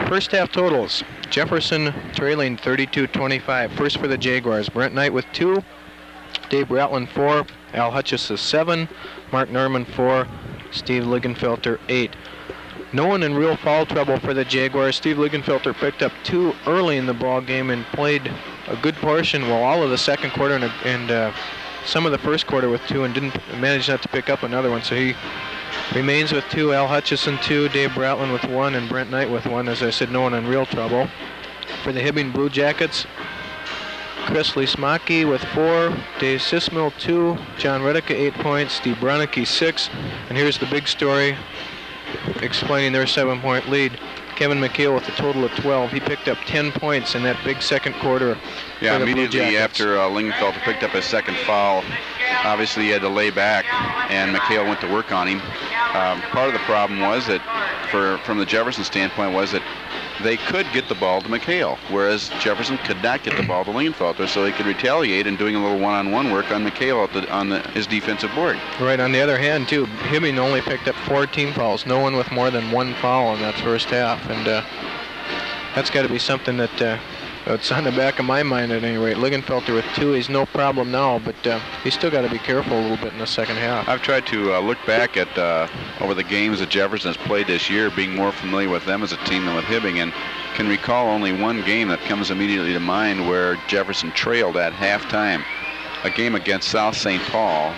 First half totals. Jefferson trailing 32-25. First for the Jaguars. Brent Knight with 2. Dave Bratland 4. Al Hutchison 7. Mark Norman 4. Steve Ligenfelter 8. No one in real foul trouble for the Jaguars. Steve Ligenfelter picked up 2 early in the ball game and played a good portion, well, all of the second quarter and some of the first quarter with 2 and didn't manage not to pick up another one. So he remains with 2. Al Hutchison 2, Dave Bratland with 1, and Brent Knight with 1. As I said, no one in real trouble. For the Hibbing Blue Jackets, Chris Lismaki with 4, Dave Sismill 2, John Redica 8 points, Steve Bronicky 6, and here's the big story explaining their 7-point lead. Kevin McHale with a total of 12. He picked up 10 points in that big second quarter. Yeah, immediately after Lingenfelter picked up his second foul, obviously he had to lay back, and McHale went to work on him. Part of the problem was that, from the Jefferson standpoint, was that they could get the ball to McHale, whereas Jefferson could not get the ball to Lingenfelter, so he could retaliate and doing a little one-on-one work on McHale on his defensive board. Right, on the other hand, too, Hibbing only picked up 14 fouls. No one with more than 1 foul in that first half, and that's got to be something that it's on the back of my mind at any rate. Ligenfelter with 2, he's no problem now, but he's still got to be careful a little bit in the second half. I've tried to look back at over the games that Jefferson has played this year, being more familiar with them as a team than with Hibbing, and can recall only one game that comes immediately to mind where Jefferson trailed at halftime, a game against South St. Paul,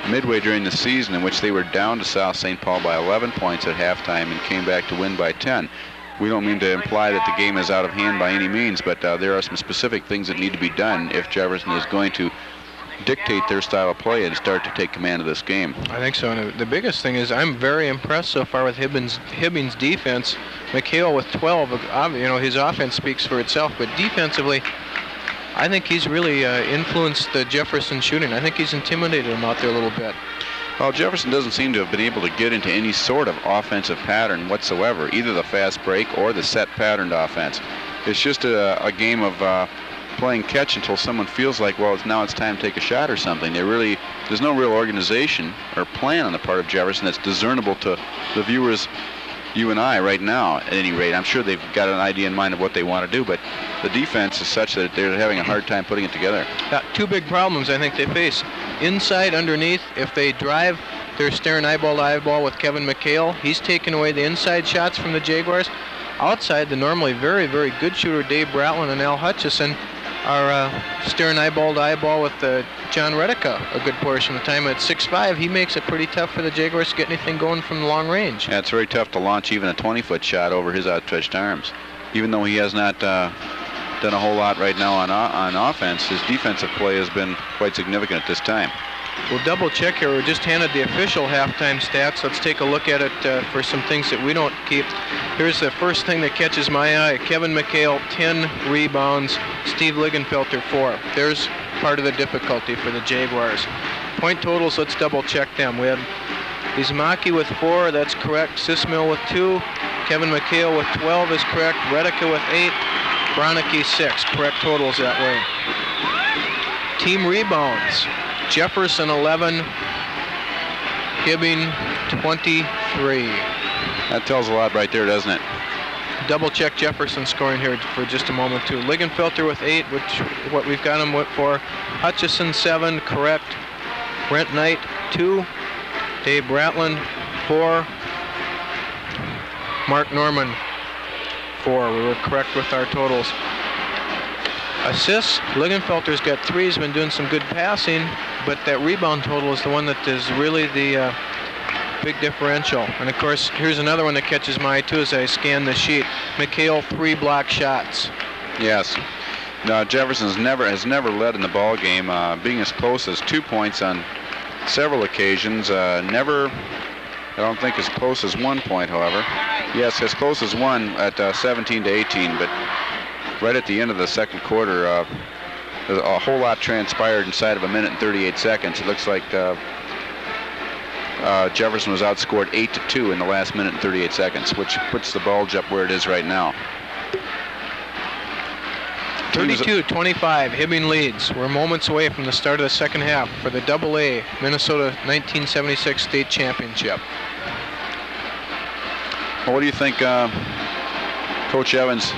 midway during the season, in which they were down to South St. Paul by 11 points at halftime and came back to win by 10. We don't mean to imply that the game is out of hand by any means, but there are some specific things that need to be done if Jefferson is going to dictate their style of play and start to take command of this game. I think so, and the biggest thing is I'm very impressed so far with Hibbing's defense. McHale with 12, his offense speaks for itself, but defensively, I think he's really influenced the Jefferson shooting. I think he's intimidated them out there a little bit. Well, Jefferson doesn't seem to have been able to get into any sort of offensive pattern whatsoever, either the fast break or the set patterned offense. It's just a game of playing catch until someone feels like, well, now it's time to take a shot or something. There's no real organization or plan on the part of Jefferson that's discernible to the viewers, you and I, right now, at any rate. I'm sure they've got an idea in mind of what they want to do, but the defense is such that they're having a hard time putting it together. 2 big problems I think they face. Inside, underneath, if they drive, they're staring eyeball to eyeball with Kevin McHale. He's taking away the inside shots from the Jaguars. Outside, the normally very, very good shooter Dave Bratland and Al Hutchison are staring eyeball to eyeball with John Redica a good portion of the time. At 6'5", he makes it pretty tough for the Jaguars to get anything going from the long range. Yeah, it's very tough to launch even a 20-foot shot over his outstretched arms. Even though he has not done a whole lot right now on offense, his defensive play has been quite significant at this time. We'll double check here. We're just handed the official halftime stats. Let's take a look at it for some things that we don't keep. Here's the first thing that catches my eye. Kevin McHale, 10 rebounds. Steve Ligenfelter, 4. There's part of the difficulty for the Jaguars. Point totals, let's double check them. We have Ismaki with 4, that's correct. Sismill with 2. Kevin McHale with 12 is correct. Redica with 8. Bronicky 6. Correct totals that way. Team rebounds. Jefferson 11, Hibbing 23. That tells a lot right there, doesn't it? Double check Jefferson scoring here for just a moment too. Ligenfelter with 8, which what we've got him for. Hutchison 7, correct. Brent Knight 2. Dave Bratland 4. Mark Norman 4. We were correct with our totals. Assists, Ligenfelter's got 3. He's been doing some good passing, but that rebound total is the one that is really the big differential. And of course, here's another one that catches my eye too as I scan the sheet. McHale, 3 block shots. Yes. Jefferson has never led in the ball game, being as close as 2 points on several occasions. Never, I don't think, as close as 1 point, however. Yes, as close as one at 17-18, but right at the end of the second quarter, a whole lot transpired inside of a minute and 38 seconds. It looks like Jefferson was outscored 8-2 in the last minute and 38 seconds, which puts the bulge up where it is right now. 32-25, Hibbing leads. We're moments away from the start of the second half for the AA Minnesota 1976 state championship. Well, what do you think Coach Evans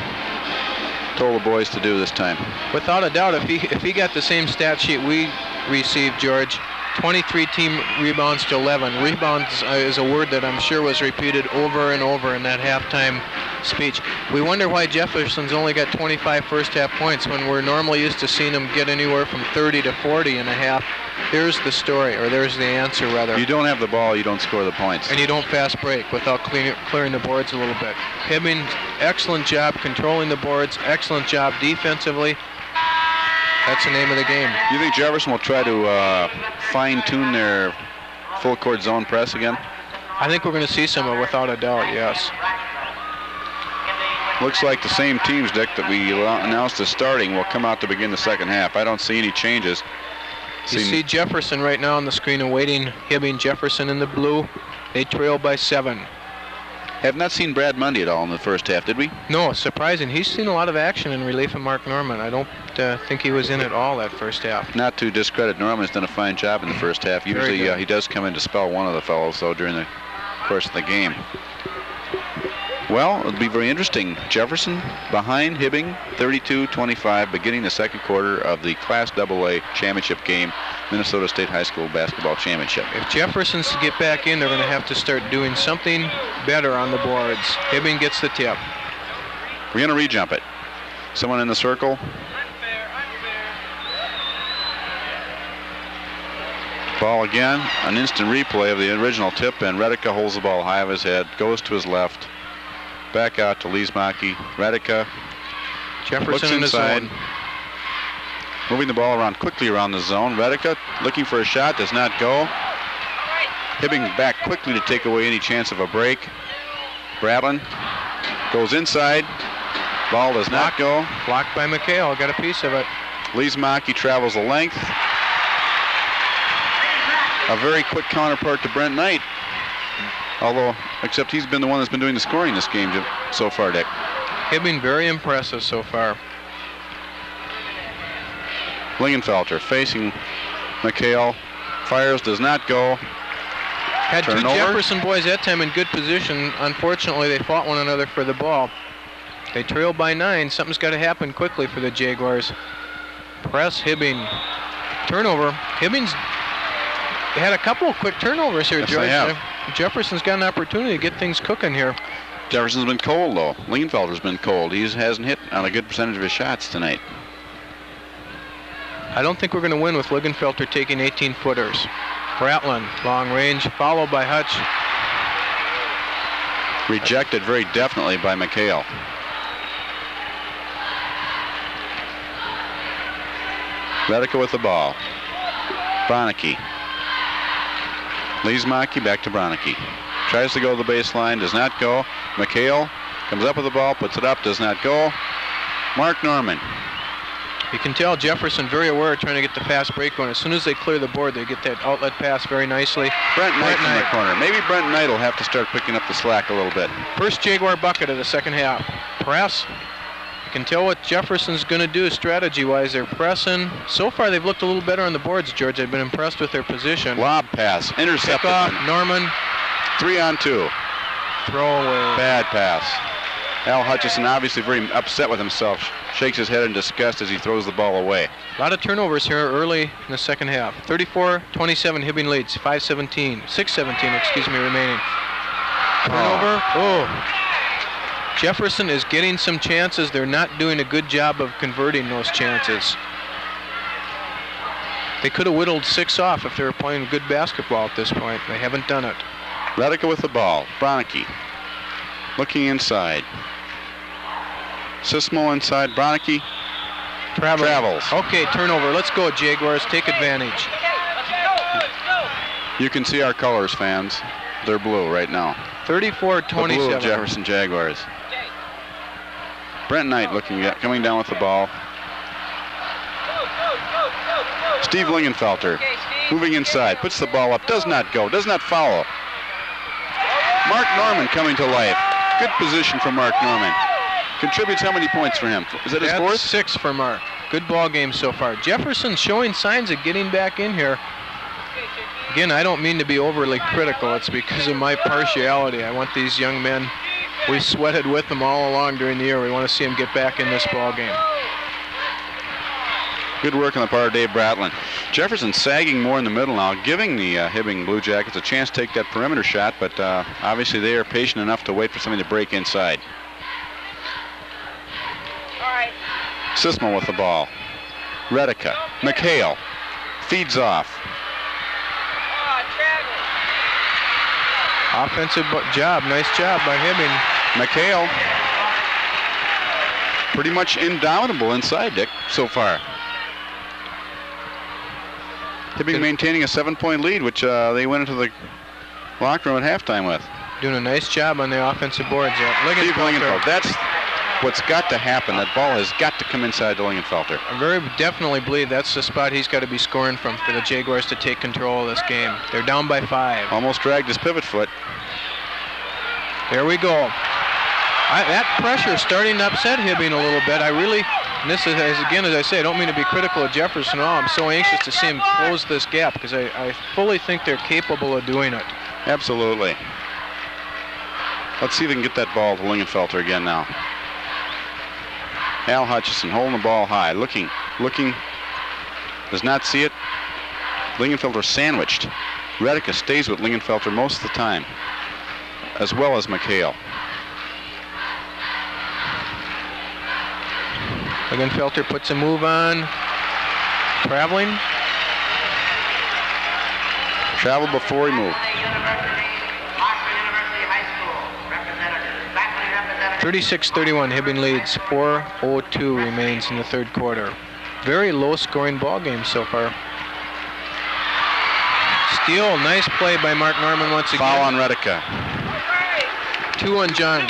told the boys to do this time? Without a doubt, if he got the same stat sheet we received, George, 23 team rebounds to 11. Rebounds is a word that I'm sure was repeated over and over in that halftime speech. We wonder why Jefferson's only got 25 first half points when we're normally used to seeing him get anywhere from 30 to 40 in a half. There's the story, or there's the answer, rather. You don't have the ball, you don't score the points. And you don't fast break without clearing the boards a little bit. Hibbing, excellent job controlling the boards, excellent job defensively. That's the name of the game. Do you think Jefferson will try to fine-tune their full-court zone press again? I think we're going to see some of it without a doubt, yes. Looks like the same teams, Dick, that we announced as starting will come out to begin the second half. I don't see any changes. You see Jefferson right now on the screen awaiting Hibbing. Jefferson in the blue. They trail by 7. Have not seen Brad Mundy at all in the first half, did we? No, surprising. He's seen a lot of action in relief of Mark Norman. I don't think he was in at all that first half. Not to discredit Norman, has done a fine job in the first half. Usually he does come in to spell one of the fellows, though, during the course of the game. Well, it'll be very interesting. Jefferson behind Hibbing, 32-25, beginning the second quarter of the Class AA championship game, Minnesota State High School Basketball Championship. If Jefferson's to get back in, they're going to have to start doing something better on the boards. Hibbing gets the tip. We're going to re-jump it. Someone in the circle. Ball again, an instant replay of the original tip, and Redica holds the ball high of his head, goes to his left. Back out to Leesmaki. Redica Jefferson in the zone. Moving the ball around quickly around the zone. Redica looking for a shot, does not go. Hibbing back quickly to take away any chance of a break. Bradlin goes inside. Ball does not go. Blocked by McHale. Got a piece of it. Leesmaki travels the length. A very quick counterpart to Brent Knight. Although, except he's been the one that's been doing the scoring this game so far, Dick. Hibbing very impressive so far. Lingenfelter facing McHale. Fires, does not go. Had Turnover. two Jefferson boys that time in good position. Unfortunately, they fought one another for the ball. They trailed by 9. Something's got to happen quickly for the Jaguars. Press, Hibbing. Turnover. Hibbing's had a couple of quick turnovers here, Yes, George. they have. Jefferson's got an opportunity to get things cooking here. Jefferson's been cold, though. Lingenfelter's been cold. He hasn't hit on a good percentage of his shots tonight. I don't think we're going to win with Lingenfelter taking 18-footers. Bratland, long range, followed by Hutch. Rejected very definitely by McHale. Redica with the ball. Bronicky. Leesmaki back to Bronicky. Tries to go to the baseline, does not go. McHale comes up with the ball, puts it up, does not go. Mark Norman. You can tell Jefferson very aware of trying to get the fast break going. As soon as they clear the board, they get that outlet pass very nicely. Brent Knight in the corner. Maybe Brent Knight will have to start picking up the slack a little bit. First Jaguar bucket of the second half. Press. You can tell what Jefferson's going to do strategy-wise. They're pressing. So far, they've looked a little better on the boards, George. I've been impressed with their position. Lob pass. Intercepted. Kickoff, Norman. 3-on-2. Throwaway. Bad pass. Al Hutchison obviously very upset with himself. Shakes his head in disgust as he throws the ball away. A lot of turnovers here early in the second half. 34-27, Hibbing leads. 6:17 remaining. Turnover. Oh. Jefferson is getting some chances. They're not doing a good job of converting those chances. They could have whittled 6 off if they were playing good basketball at this point. They haven't done it. Redica with the ball. Bronicky looking inside. Sismo inside. Bronicky Travels. Okay, turnover. Let's go, Jaguars. Take advantage. You can see our colors, fans. They're blue right now. 34-27. The blue of Jefferson Jaguars. Brent Knight coming down with the ball. Steve Lingenfelter moving inside, puts the ball up, does not go, does not follow. Mark Norman coming to life. Good position for Mark Norman. Contributes how many points for him? Is that his fourth? 6 for Mark. Good ball game so far. Jefferson showing signs of getting back in here. Again, I don't mean to be overly critical. It's because of my partiality. I want these young men. We sweated with them all along during the year. We want to see them get back in this ball game. Good work on the part of Dave Bratlin. Jefferson sagging more in the middle now, giving the Hibbing Blue Jackets a chance to take that perimeter shot, but obviously they are patient enough to wait for something to break inside. All right. Sismo with the ball. Redica. McHale. Feeds off. Offensive job. Nice job by Hibbing. McHale. Pretty much indomitable inside, Dick, so far. Hibbing maintaining a 7-point lead, which they went into the locker room at halftime with. Doing a nice job on the offensive boards. Steve Lingenfelter. That's what's got to happen. That ball has got to come inside to Lingenfelter. I very definitely believe that's the spot he's got to be scoring from for the Jaguars to take control of this game. They're down by 5. Almost dragged his pivot foot. There we go. That pressure starting to upset Hibbing a little bit. And this is, again, as I say, I don't mean to be critical of Jefferson at all. I'm so anxious to see him close this gap because I fully think they're capable of doing it. Absolutely. Let's see if they can get that ball to Lingenfelter again now. Al Hutchison holding the ball high, looking, does not see it. Lingenfelter sandwiched. Redica stays with Lingenfelter most of the time, as well as McHale. Lingenfelter puts a move on. Traveling. Traveled before he moved. 36-31, Hibbing leads. 4:02 remains in the third quarter. Very low-scoring ball game so far. Steal, nice play by Mark Norman once again. Foul on Redica. 2 on John.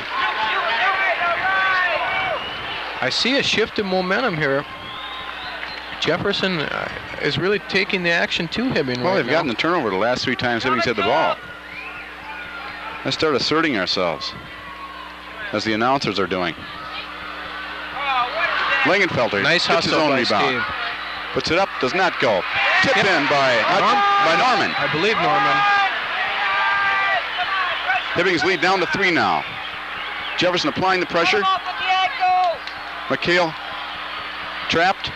I see a shift in momentum here. Jefferson is really taking the action to Hibbing. Well, right they've now. gotten the turnover the last 3 times Hibbing's had the ball. Let's start asserting ourselves, as the announcers are doing. Lingenfelter Nice gets his hustle own by rebound. Steve. Puts it up, does not go. Tipped in by Norman. I believe Norman. Hibbing's lead down to 3 now. Jefferson applying the pressure. McHale trapped.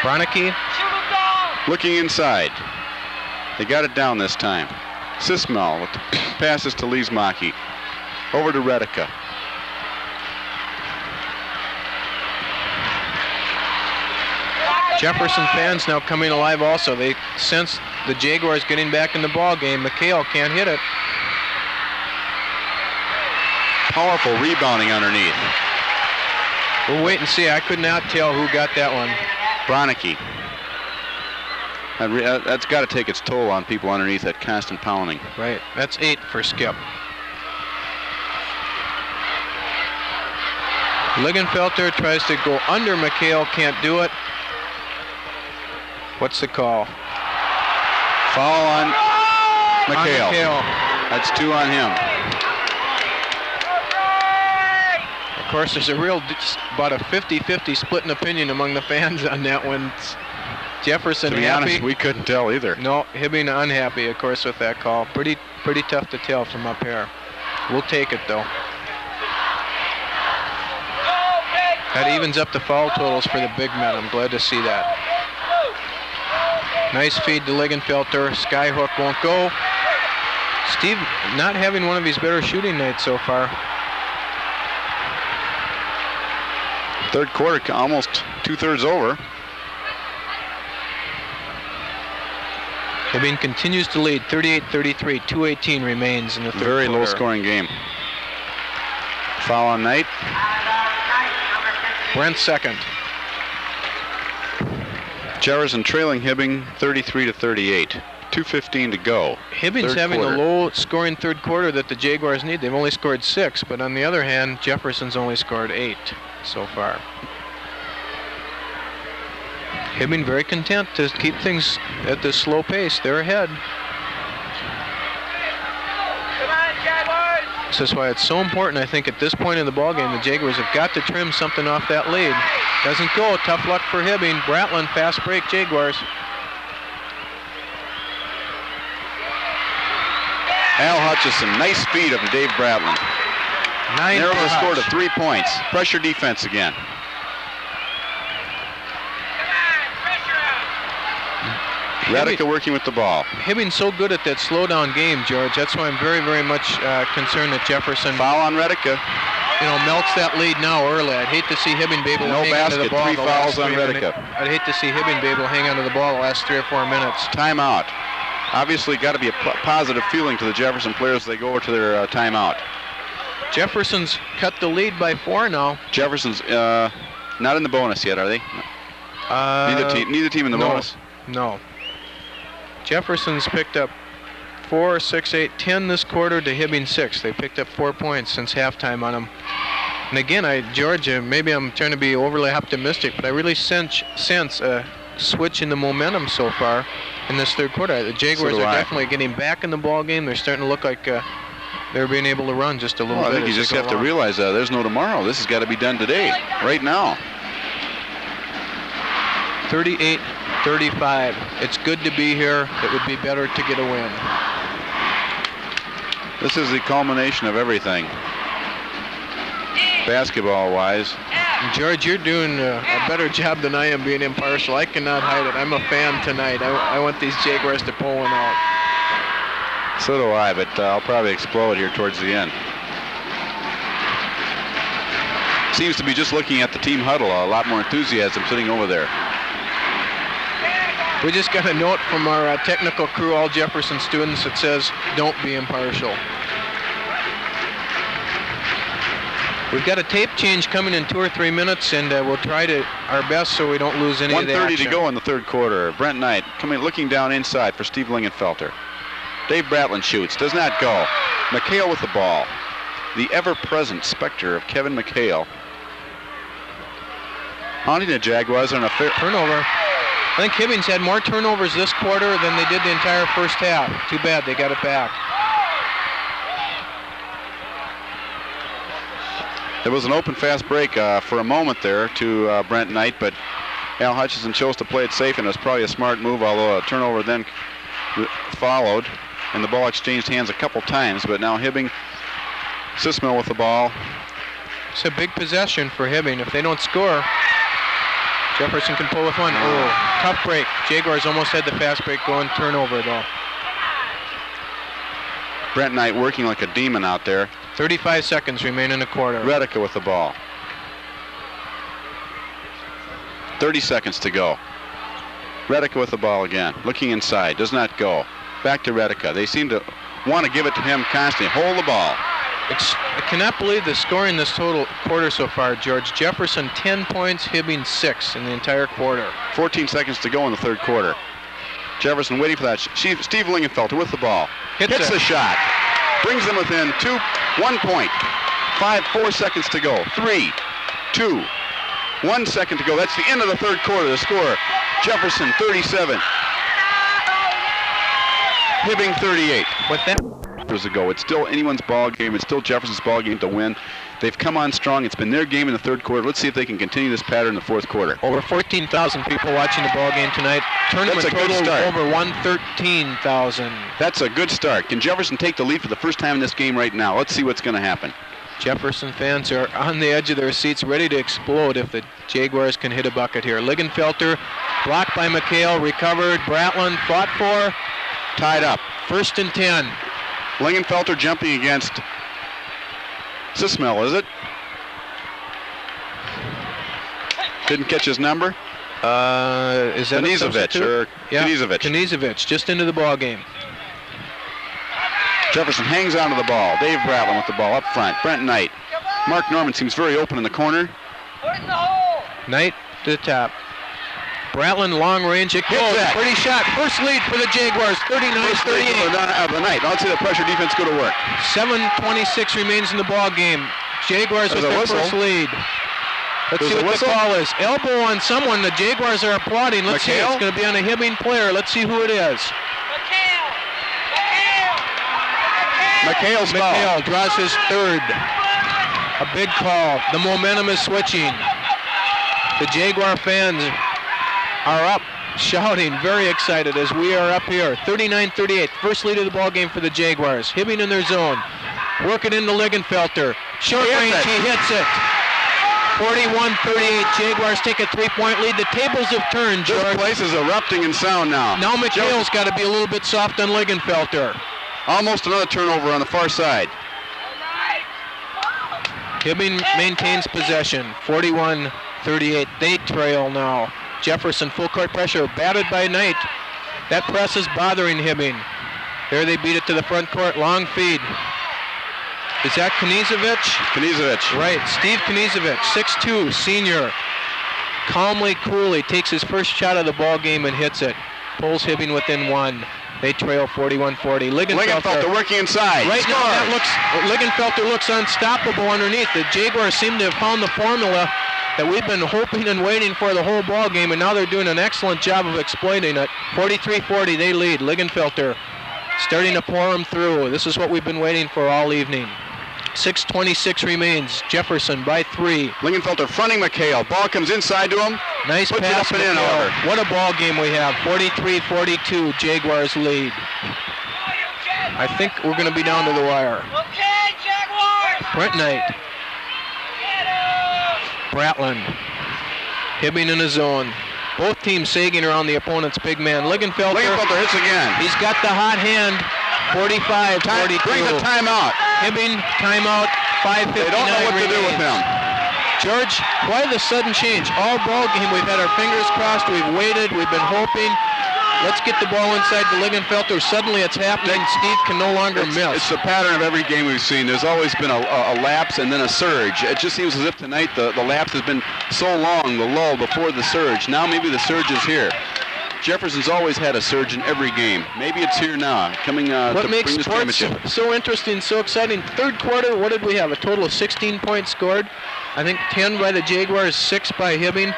Bronicky. Looking inside. They got it down this time. Sismel with the passes to Leesmaki. Over to Redica. Jefferson fans now coming alive also. They sense the Jaguars getting back in the ball game. McHale can't hit it. Powerful rebounding underneath. We'll wait and see. I could not tell who got that one. Bronicky. That's got to take its toll on people underneath, that constant pounding. Right. That's 8 for Skip. Lingenfelter tries to go under McHale. Can't do it. What's the call? Foul on McHale. On McHale. That's 2 on him. Of course, there's about a 50-50 split in opinion among the fans on that one. Jefferson to be happy. honest, we couldn't tell either. No, Hibbing unhappy, of course, with that call. Pretty tough to tell from up here. We'll take it, though. That evens up the foul totals for the big men. I'm glad to see that. Nice feed to Lingenfelter. Skyhook won't go. Steve not having one of his better shooting nights so far. Third quarter almost 2/3 over. Hibbing continues to lead 38-33. 2:18 remains in the third quarter. Very low scoring game. Foul on Knight. Brent second. Jefferson trailing Hibbing 33-38. 2:15 to go. Hibbing's having a low-scoring third quarter that the Jaguars need. They've only scored 6, but on the other hand, Jefferson's only scored 8 so far. Hibbing very content to keep things at this slow pace. They're ahead. This is why it's so important, I think, at this point in the ballgame, the Jaguars have got to trim something off that lead. Doesn't go. Tough luck for Hibbing. Bratland, fast break, Jaguars. Al Hutchison, nice speed of Dave Bratland. Narrows the score to 3 points. Pressure defense again. Redica working with the ball. Hibbing's so good at that slow-down game, George. That's why I'm very, very much concerned that Jefferson, Foul on Redica. melts that lead now early. I'd hate to see Hibbing be able to hang onto the ball. 3 fouls on Redica. I'd hate to see Hibbing be able to hang onto the ball the last 3 or 4 minutes. Timeout. Obviously got to be a positive feeling to the Jefferson players as they go to their timeout. Jefferson's cut the lead by 4 now. Jefferson's not in the bonus yet, are they? Neither team in the bonus? No. Jefferson's picked up 4, 6, 8, 10 this quarter to Hibbing 6. They picked up 4 points since halftime on them. And again, George, maybe I'm trying to be overly optimistic, but I really sense a switch in the momentum so far in this third quarter. The Jaguars are definitely getting back in the ball game. They're starting to look like they're being able to run just a little bit. I think you just have to realize there's no tomorrow. This has got to be done today, right now. 38-35. It's good to be here. It would be better to get a win. This is the culmination of everything, basketball-wise. George, you're doing a better job than I am being impartial. I cannot hide it. I'm a fan tonight. I want these Jaguars to pull one out. So do I, but I'll probably explode here towards the end. Seems to be just looking at the team huddle. A lot more enthusiasm sitting over there. We just got a note from our technical crew, all Jefferson students, that says, don't be impartial. We've got a tape change coming in 2 or 3 minutes, and we'll try our best so we don't lose any of the action. 1:30 to go in the third quarter. Brent Knight looking down inside for Steve Lingenfelter. Dave Bratland shoots, does not go. McHale with the ball. The ever-present specter of Kevin McHale. Haunting the Jaguars on a turnover. I think Hibbing's had more turnovers this quarter than they did the entire first half. Too bad they got it back. There was an open fast break for a moment there to Brent Knight, but Al Hutchison chose to play it safe, and it was probably a smart move, although a turnover then followed, and the ball exchanged hands a couple times, but now Hibbing, Sismell with the ball. It's a big possession for Hibbing. If they don't score, Jefferson can pull with one. Oh, tough break. Jaguars almost had the fast break going. Turnover, though. Brent Knight working like a demon out there. 35 seconds remain in the quarter. Redica with the ball. 30 seconds to go. Redica with the ball again. Looking inside. Does not go. Back to Redica. They seem to want to give it to him constantly. Hold the ball. I cannot believe the scoring this total quarter so far, George. Jefferson 10 points, Hibbing 6 in the entire quarter. 14 seconds to go in the third quarter. Jefferson waiting for that. Steve Lingenfelter with the ball. Hits the shot. Brings them within 1 point. 4 seconds to go. 3, 2, 1 second to go. That's the end of the third quarter. The score, Jefferson 37. Hibbing 38. With that ago, it's still anyone's ball game. It's still Jefferson's ball game to win. They've come on strong. It's been their game in the third quarter. Let's see if they can continue this pattern in the fourth quarter. Over 14,000 people watching the ball game tonight. Tournament total over 113,000. That's a good start. Can Jefferson take the lead for the first time in this game right now? Let's see what's going to happen. Jefferson fans are on the edge of their seats, ready to explode if the Jaguars can hit a bucket here. Lingenfelter blocked by McHale, recovered. Bratland fought for. Tied up. 1st and 10. Lingenfelter jumping against Sismell, is it? Didn't catch his number? Is that Knizovich, just into the ball game. Jefferson hangs onto the ball. Dave Bratland with the ball up front. Brent Knight. Mark Norman seems very open in the corner. Knight to the top. Bratland long range. It goes. Pretty shot. First lead for the Jaguars, 39-38. Of the night. Let's see the pressure defense go to work. 7:26 remains in the ball game. Jaguars with their first lead. Let's see what the call is. Elbow on someone. The Jaguars are applauding. Let's see. It's going to be on a Hibbing player. Let's see who it is. McHale draws his third. A big call. The momentum is switching. The Jaguar fans are up, shouting, very excited as we are up here. 39-38, first lead of the ball game for the Jaguars. Hibbing in their zone. Work it into Lingenfelter. Short range, he hits it. 41-38, Jaguars take a 3-point lead. The tables have turned, George. This place is erupting in sound now. Now McHale's got to be a little bit soft on Lingenfelter. Almost another turnover on the far side. Hibbing maintains possession, 41-38. They trail now. Jefferson, full court pressure, batted by Knight. That press is bothering Hibbing. There they beat it to the front court, long feed. Is that Knizovic? Knizovic. Right, Steve Knizovic, 6'2", senior. Calmly, coolly takes his first shot of the ball game and hits it. Pulls Hibbing within one. They trail 41-40. Lingenfelter working inside. Right now, Lingenfelter looks unstoppable underneath. The Jaguars seem to have found the formula that we've been hoping and waiting for the whole ball game, and now they're doing an excellent job of exploiting it. 43-40, they lead. Lingenfelter starting to pour them through. This is what we've been waiting for all evening. 6:26 remains. Jefferson by 3. Lingenfelter fronting McHale. Ball comes inside to him. Nice Puts pass. It up and in. What a ball game we have. 43-42, Jaguars lead. I think we're going to be down to the wire. Okay, Jaguars! Brent Knight. Bratland. Hibbing in his zone. Both teams sagging around the opponent's big man. Lingenfelter hits again. He's got the hot hand. 45-42. Bring the timeout. Hibbing, timeout, 5:59 They don't know what to do with him. George, why the sudden change? All ball game, we've had our fingers crossed, we've waited, we've been hoping. Let's get the ball inside the Lingenfelter. Suddenly it's happening. Steve can no longer miss. It's the pattern of every game we've seen. There's always been a lapse and then a surge. It just seems as if tonight the lapse has been so long, the lull before the surge. Now maybe the surge is here. Jefferson's always had a surge in every game. Maybe it's here now, coming to bring this championship. So interesting, so exciting. Third quarter, what did we have? A total of 16 points scored. I think 10 by the Jaguars, 6 by Hibbing.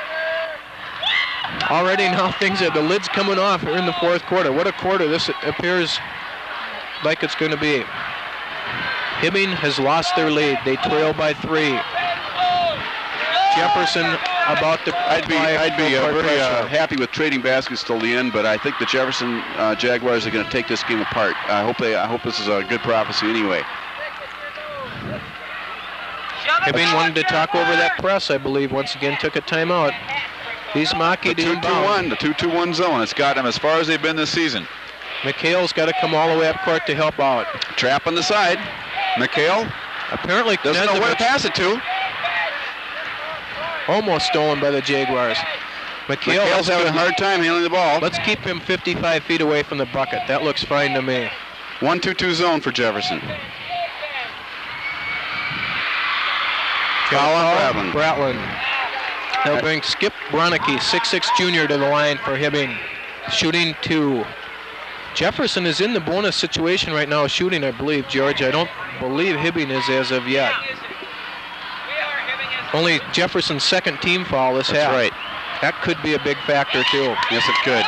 Already now things are, the lid's coming off in the fourth quarter. What a quarter this appears like it's going to be. Hibbing has lost their lead. They trail by 3. Jefferson about to I'd be very happy with trading baskets till the end, but I think the Jefferson Jaguars are going to take this game apart. I hope this is a good prophecy anyway. Hibbing wanted to talk over that press, I believe. Once again, took a timeout. He's Maki the 2-2-1, the 2-2-1 zone. It's got them as far as they've been this season. McHale's got to come all the way up court to help out. Trap on the side. McHale apparently doesn't know where to pass it to. Almost stolen by the Jaguars. McHale's having a hard time handling the ball. Let's keep him 55 feet away from the bucket. That looks fine to me. 1-2-2 zone for Jefferson. Foul on Bratland. They'll bring Skip Bronicky, 6'6" junior, to the line for Hibbing. Shooting 2. Jefferson is in the bonus situation right now, shooting, I believe, George. I don't believe Hibbing is as of yet. Only Jefferson's second team foul this half. Right. That could be a big factor, too. Yes, it could.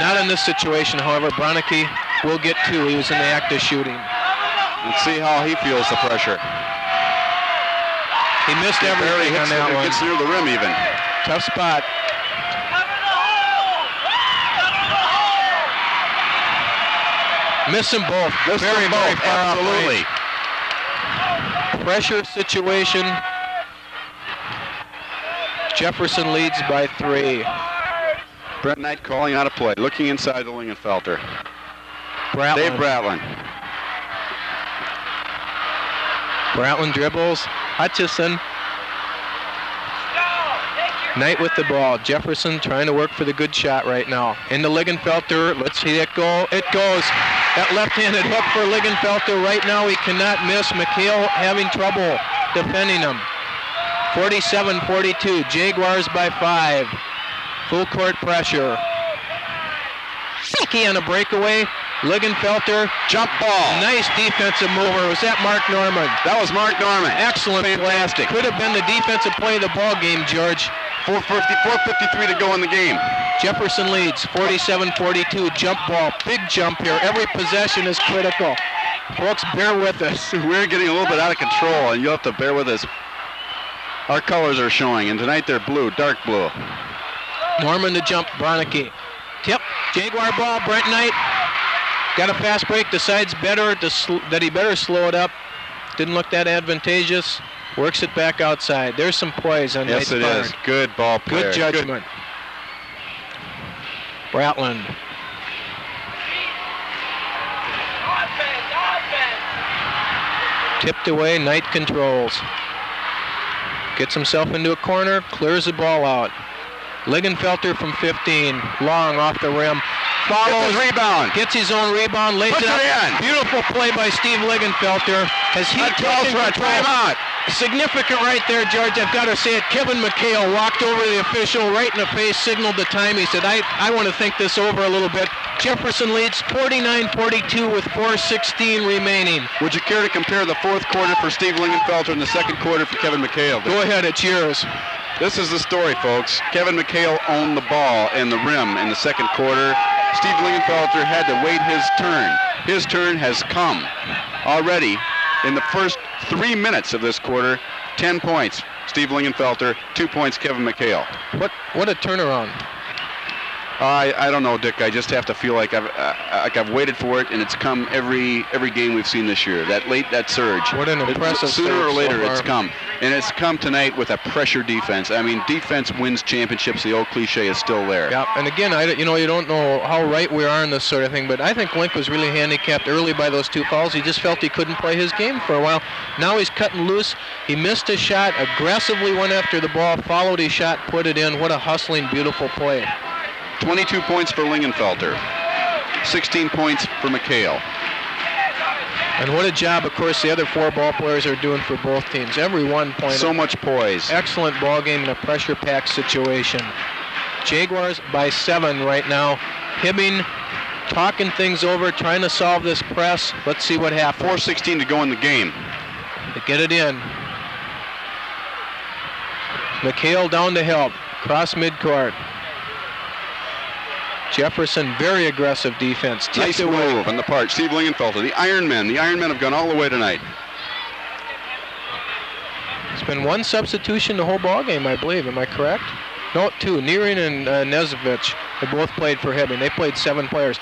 Not in this situation, however. Bronicky will get 2. He was in the act of shooting. Let's see how he feels the pressure. He missed everything on that one. Gets near the rim even. Tough spot. Miss them both. Very far absolutely. Off. Pressure situation. Jefferson leads by 3. Brent Knight calling out a play, looking inside the Lingenfelter. Bratland. Dave Bratland. Bratland dribbles. Hutchison. Knight with the ball. Jefferson trying to work for the good shot right now. Into Lingenfelter. Let's see it go. It goes. That left-handed hook for Lingenfelter. Right now he cannot miss. McHale having trouble defending him. 47-42. Jaguars by 5. Full court pressure. Key on a breakaway. Ligenfelter. Jump ball. Nice defensive mover. Was that Mark Norman? That was Mark Norman. Excellent. Fantastic. Play. Could have been the defensive play of the ball game, George. 4:53 to go in the game. Jefferson leads 47-42. Jump ball. Big jump here. Every possession is critical. Folks, bear with us. We're getting a little bit out of control, and you'll have to bear with us. Our colors are showing, and tonight they're blue, dark blue. Norman to jump. Bronicky. Tip. Jaguar ball. Brent Knight. Got a fast break. Decides that he better slow it up. Didn't look that advantageous. Works it back outside. There's some poise on Knight's part. Yes, it is. Good ball player. Good judgment. Bratland. Tipped away. Knight controls. Gets himself into a corner. Clears the ball out. Ligenfelter from 15. Long off the rim. Follows. Rebound. Gets his own rebound. Lays it up. Beautiful play by Steve Ligenfelter. Has he taken for a timeout? Significant right there, George. I've got to say it. Kevin McHale walked over the official right in the face, signaled the time. He said, I want to think this over a little bit. Jefferson leads 49-42 with 4:16 remaining. Would you care to compare the fourth quarter for Steve Ligenfelter and the second quarter for Kevin McHale? Go ahead, it's yours. This is the story, folks. Kevin McHale owned the ball and the rim in the second quarter. Steve Ligenfelter had to wait his turn. His turn has come already in the first 3 minutes of this quarter. 10 points, Steve Ligenfelter. 2 points, Kevin McHale. What a turnaround. I don't know, Dick. I just have to feel like I've waited for it, and it's come every game we've seen this year. That surge. What an impressive Sooner or later, so it's come, and it's come tonight with a pressure defense. I mean, defense wins championships. The old cliche is still there. Yeah, and again, you don't know how right we are in this sort of thing, but I think Link was really handicapped early by those 2 fouls. He just felt he couldn't play his game for a while. Now he's cutting loose. He missed a shot, aggressively went after the ball, followed his shot, put it in. What a hustling, beautiful play. 22 points for Ligenfelter, 16 points for McHale. And what a job, of course, the other 4 ball players are doing for both teams. Every 1 point. So much poise. Excellent ball game in a pressure-packed situation. Jaguars by 7 right now. Hibbing talking things over, trying to solve this press. Let's see what happens. 4:16 to go in the game. They get it in. McHale down to help. Cross midcourt. Jefferson, very aggressive defense. Nice move on the part. Steve Ligenfelter, the Iron Men. The Iron Men have gone all the way tonight. It's been 1 substitution the whole ball game, I believe. Am I correct? No, 2. Nearing and Nezovich. They both played for Hibbing. They played 7 players.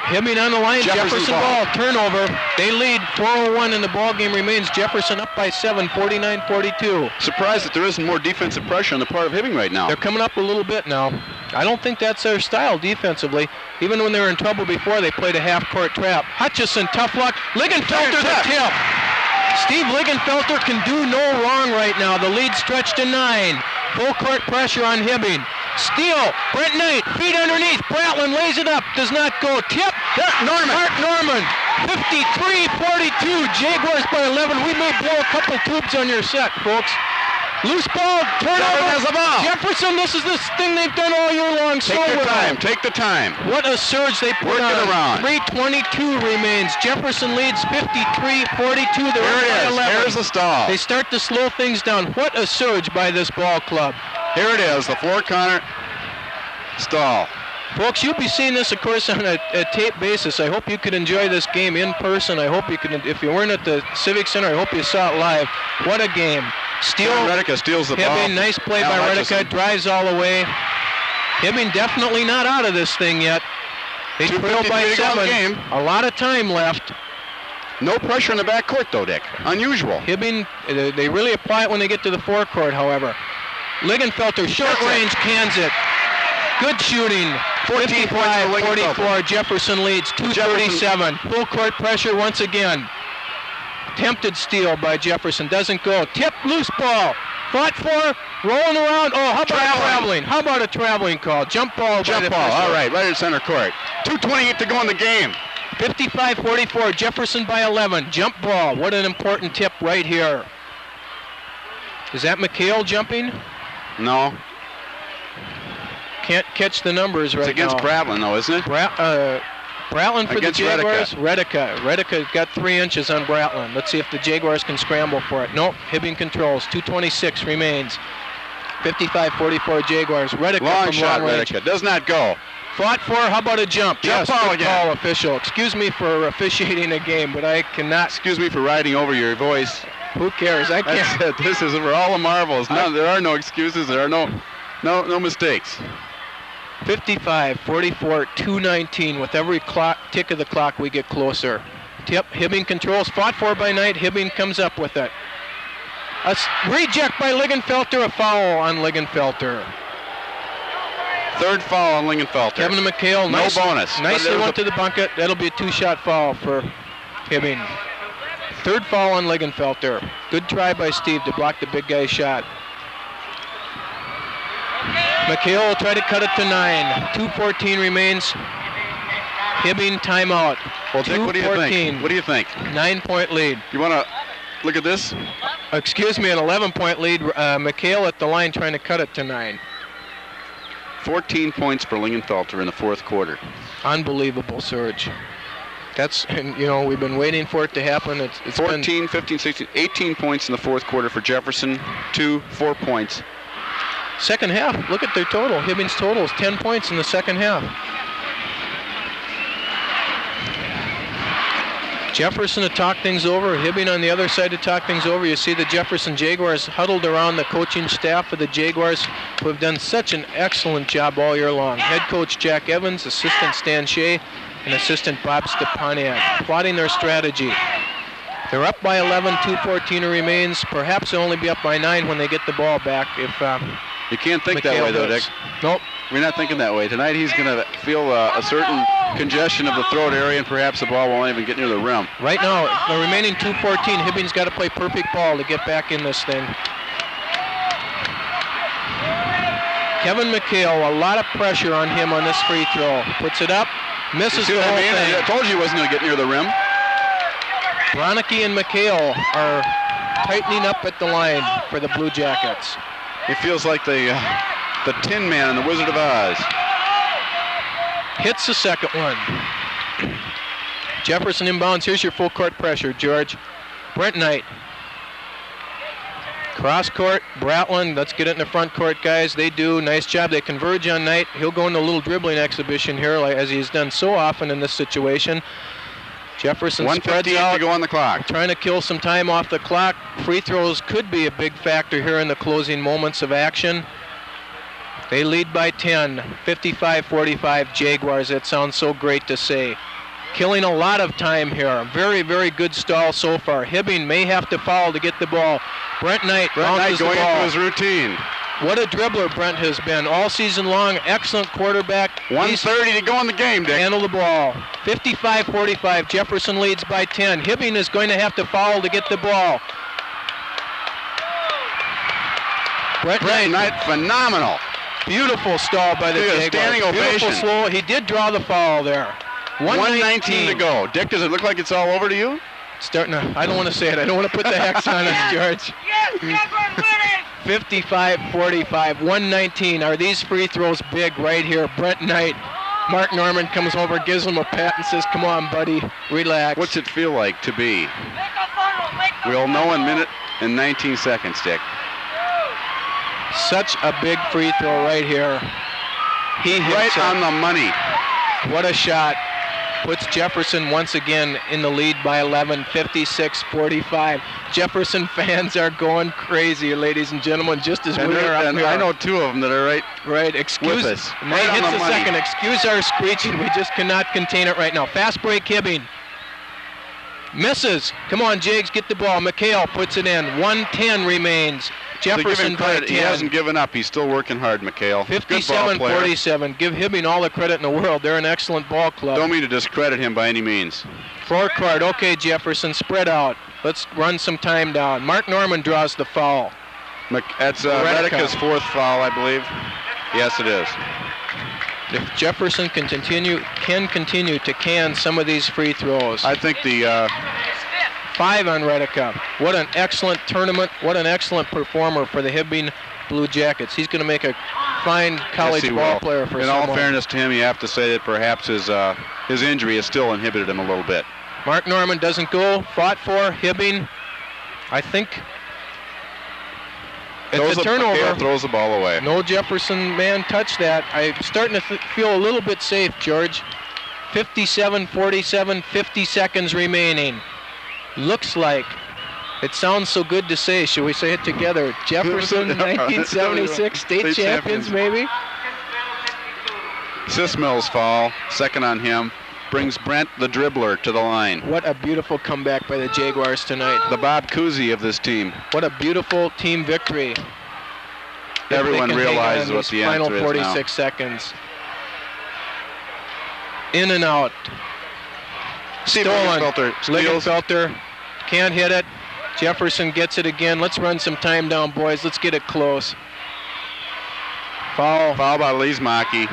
Hibbing on the line. Jefferson ball. Turnover. They lead 4:01 and the ball game remains. Jefferson up by 7, 49-42. Surprised that there isn't more defensive pressure on the part of Hibbing right now. They're coming up a little bit now. I don't think that's their style defensively. Even when they were in trouble before, they played a half-court trap. Hutchison, tough luck. Ligenfelter, the tip. Steve Ligenfelter can do no wrong right now. The lead stretched to 9. Full court pressure on Hibbing. Steal. Brent Knight, feet underneath. Bratland lays it up. Does not go. Tip. Mark Norman. 53-42. Jaguars by 11. We may blow a couple tubes on your set, folks. Loose ball, turnover. There's the ball. Jefferson, this is the thing they've done all year long. Take the time. What a surge they put on. 3:22 remains. Jefferson leads 53-42. They're Here it is. 11. Here's the stall. They start to slow things down. What a surge by this ball club. Here it is, the 4-corner stall. Folks, you'll be seeing this, of course, on a tape basis. I hope you could enjoy this game in person. I hope you could, if you weren't at the Civic Center, I hope you saw it live. What a game. Redica steals the ball. Hibbing, nice play by Redica, drives all the way. Hibbing definitely not out of this thing yet. They trail by 7. A lot of time left. No pressure in the backcourt, though, Dick. Unusual. Hibbing, they really apply it when they get to the forecourt, however. Ligenfelter, short range, cans it. Good shooting. 55-44. Jefferson leads. 2:37. Full court pressure once again. Attempted steal by Jefferson. Doesn't go. Tip, loose ball. Fought for. Rolling around. Oh, how about traveling? How about a traveling call? Jump ball. All right. Right in center court. 2:28 to go in the game. 55-44. Jefferson by 11. Jump ball. What an important tip right here. Is that McHale jumping? No. Can't catch the numbers right now. It's against Bratland, though, isn't it? Bratland for Against the Jaguars. Redica got 3 inches on Bratland. Let's see if the Jaguars can scramble for it. Nope. Hibbing controls. 2:26 remains. 55-44 Jaguars. Redica long from shot, long range. Redica. Does not go. Fought for. How about a jump? Jump yes, ball good again. call, official. Excuse me for officiating a game, but I cannot. Excuse me for riding over your voice. Who cares? I can't. That's it. This is for all the marbles. There are no excuses. There are no mistakes. 55-44, 2:19. With every tick of the clock, we get closer. Hibbing controls. Fought for by Knight. Hibbing comes up with it. A reject by Lingenfelter. A foul on Lingenfelter. Third foul on Lingenfelter. Kevin McHale. No bonus. Nicely went to the bucket. That'll be a 2-shot foul for Hibbing. Third foul on Lingenfelter. Good try by Steve to block the big guy's shot. McHale will try to cut it to 9. 2:14 remains. Hibbing timeout. Well, Dick, what do you think? What do you think? 9-point lead. You want to look at this? Excuse me, an 11-point lead. McHale at the line trying to cut it to 9. 14 points for Lingenfelter in the fourth quarter. Unbelievable surge. That's, we've been waiting for it to happen. It's 14, 15, 16, 18 points in the fourth quarter for Jefferson. 4 points. Second half, look at their total. Hibbing's total is 10 points in the second half. Jefferson to talk things over. Hibbing on the other side to talk things over. You see the Jefferson Jaguars huddled around the coaching staff of the Jaguars, who have done such an excellent job all year long. Head coach Jack Evans, assistant Stan Shea, and assistant Bob Stepaniak, plotting their strategy. They're up by 11, 2:14 remains. Perhaps they'll only be up by 9 when they get the ball back. If you can't think that way, though, Dick. Nope. We're not thinking that way. Tonight he's going to feel a certain congestion of the throat area, and perhaps the ball won't even get near the rim. Right now, the remaining 2:14, Hibbing's got to play perfect ball to get back in this thing. Kevin McHale, a lot of pressure on him on this free throw. Puts it up, misses the whole thing. I told you he wasn't going to get near the rim. Bronicky and McHale are tightening up at the line for the Blue Jackets. It feels like the Tin Man in the Wizard of Oz. Hits the second one. Jefferson inbounds. Here's your full court pressure, George. Brent Knight. Cross court, Bratland. Let's get it in the front court, guys. They do. Nice job. They converge on Knight. He'll go into a little dribbling exhibition here, as he's done so often in this situation. Jefferson spreads out. To go on the clock. Trying to kill some time off the clock. Free throws could be a big factor here in the closing moments of action. They lead by 10, 55-45 Jaguars. That sounds so great to say. Killing a lot of time here. Very, very good stall so far. Hibbing may have to foul to get the ball. Brent Knight bounces the ball. Going into his routine. What a dribbler Brent has been all season long. Excellent quarterback. 1:30 to go in the game, Dick. Handle the ball. 55-45. Jefferson leads by 10. Hibbing is going to have to foul to get the ball. Brent Knight, phenomenal. Beautiful stall by the Jaguars. Standing ovation. Beautiful slow. He did draw the foul there. 1:19 to go. Dick, does it look like it's all over to you? Starting to, I don't want to say it. I don't want to put the hex on us, George. 55-45, 1:19. Are these free throws big right here? Brent Knight. Mark Norman comes over, gives him a pat and says, come on, buddy, relax. What's it feel like to be? We'll know in a minute and 19 seconds, Dick. Such a big free throw right here. He hits right it. On the money. What a shot. Puts Jefferson once again in the lead by 11, 56-45. Jefferson fans are going crazy, ladies and gentlemen, just as we are up here. I know two of them that are right Excuse with us. Knight Right hits on the money. second. Excuse our screeching. We just cannot contain it right now. Fast break, Hibbing. Misses. Come on, Jags, get the ball. McHale puts it in. 1:10 remains. Jefferson give him credit. by 10. He hasn't given up. He's still working hard, McHale. 57-47. Give Hibbing all the credit in the world. They're an excellent ball club. Don't mean to discredit him by any means. Floor card. Okay, Jefferson, spread out. Let's run some time down. Mark Norman draws the foul. That's Redica's fourth foul, I believe. Yes, it is. If Jefferson can continue to can some of these free throws. I think the 5 on Redica. What an excellent tournament. What an excellent performer for the Hibbing Blue Jackets. He's going to make a fine college ball player for In all fairness to him, you have to say that perhaps his injury has still inhibited him a little bit. Mark Norman doesn't go. Fought for Hibbing. I think it's a turnover. McHale throws the ball away. No Jefferson man touched that. I'm starting to feel a little bit safe, George. 57-47, 50 seconds remaining. Looks like, it sounds so good to say, should we say it together? Jefferson, 1976 state champions, maybe? Sismill's foul, second on him, brings Brent, the dribbler, to the line. What a beautiful comeback by the Jaguars tonight. The Bob Cousy of this team. What a beautiful team victory. Everyone realizes what the answer is now. Final 46 seconds. In and out. Stolen. Lingenfelter can't hit it. Jefferson gets it again. Let's run some time down, boys. Let's get it close. Foul. Foul by Leesmaki.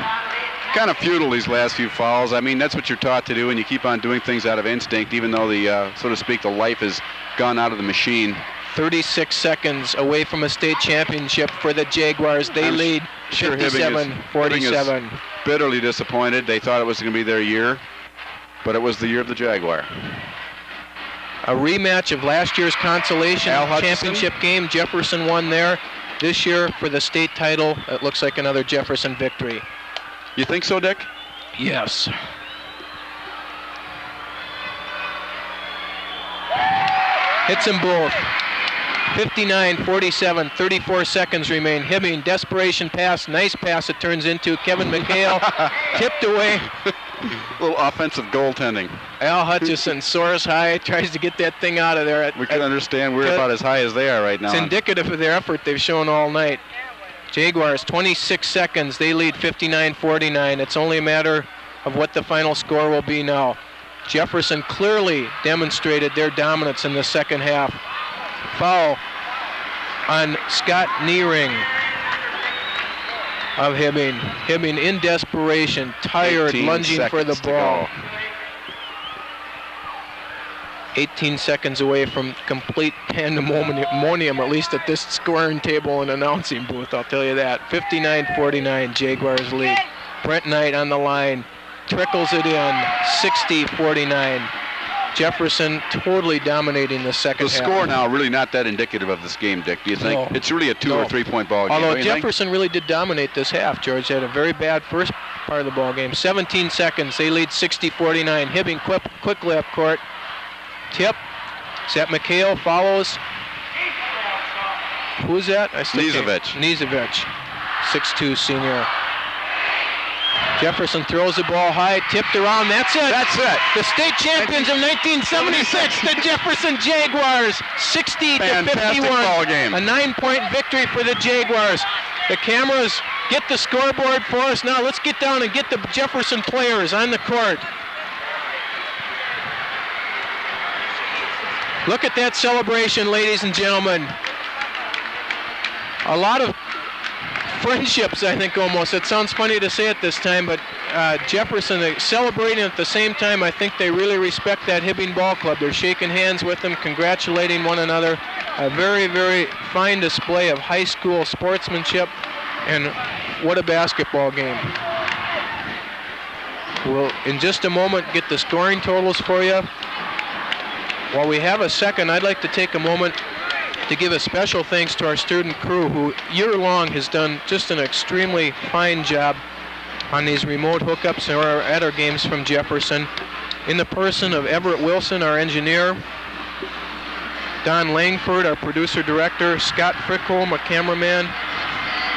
Kind of futile, these last few fouls. I mean, that's what you're taught to do, and you keep on doing things out of instinct, even though the, so to speak, the life has gone out of the machine. 36 seconds away from a state championship for the Jaguars. They lead 57-47. Bitterly disappointed. They thought it was going to be their year, but it was the year of the Jaguar. A rematch of last year's consolation championship game. Jefferson won there. This year for the state title, it looks like another Jefferson victory. You think so, Dick? Yes. Hits them both. 59-47, 34 seconds remain. Hibbing, desperation pass, nice pass it turns into. Kevin McHale tipped away. A little offensive goaltending. Al Hutchison soars high, tries to get that thing out of there. We can understand we're about as high as they are right now. It's indicative of their effort they've shown all night. Jaguars, 26 seconds. They lead 59-49. It's only a matter of what the final score will be now. Jefferson clearly demonstrated their dominance in the second half. Foul on Scott Neering of Hibbing. Hibbing in desperation, tired, lunging for the ball. 18 seconds away from complete pandemonium, at least at this scoring table and announcing booth, I'll tell you that. 59-49, Jaguars lead. Brent Knight on the line, trickles it in, 60-49. Jefferson totally dominating the second half. The score now really not that indicative of this game, Dick, do you think? No. It's really a 2 or 3 point ball game. Although Jefferson really did dominate this half, George. They had a very bad first part of the ball game. 17 seconds, they lead 60-49. Hibbing quickly up court. Tip. Is that McHale? Follows. Who's that? Knezovic. 6'2" senior. Jefferson throws the ball high, tipped around. That's it. The state champions of 1976, the Jefferson Jaguars, 60-51. Ball game. A 9-point victory for the Jaguars. The cameras get the scoreboard for us. Now let's get down and get the Jefferson players on the court. Look at that celebration, ladies and gentlemen. A lot of friendships, I think, almost. It sounds funny to say it this time, but Jefferson celebrating at the same time. I think they really respect that Hibbing Ball Club. They're shaking hands with them, congratulating one another. A very, very fine display of high school sportsmanship, and what a basketball game. We'll, in just a moment, get the scoring totals for you. While we have a second, I'd like to take a moment to give a special thanks to our student crew who year-long has done just an extremely fine job on these remote hookups or at our games from Jefferson. In the person of Everett Wilson, our engineer, Don Langford, our producer-director, Scott Frickholm, a cameraman,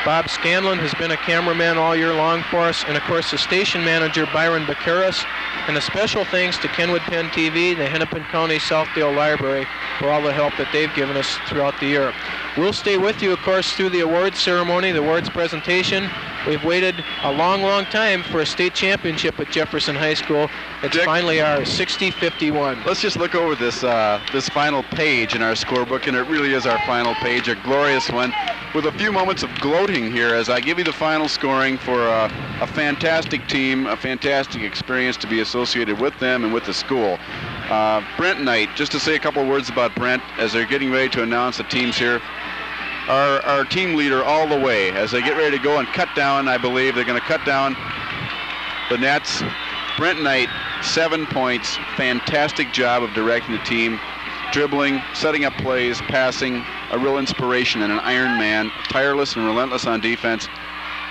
Bob Scanlon has been a cameraman all year long for us, and of course the station manager, Byron Baccaris, and a special thanks to Kenwood Penn TV, the Hennepin County Southdale Library, for all the help that they've given us throughout the year. We'll stay with you, of course, through the awards ceremony, the awards presentation. We've waited a long, long time for a state championship at Jefferson High School. It's Dick, finally ours, 60-51. Let's just look over this this final page in our scorebook, and it really is our final page, a glorious one, with a few moments of gloating here as I give you the final scoring for a fantastic team, a fantastic experience to be associated with them and with the school. Brent Knight, just to say a couple of words about Brent as they're getting ready to announce the teams here. Our team leader all the way as they get ready to go and cut down, I believe they're going to cut down the nets. Brent Knight, 7 points, fantastic job of directing the team, dribbling, setting up plays, passing, a real inspiration and an Iron Man, tireless and relentless on defense,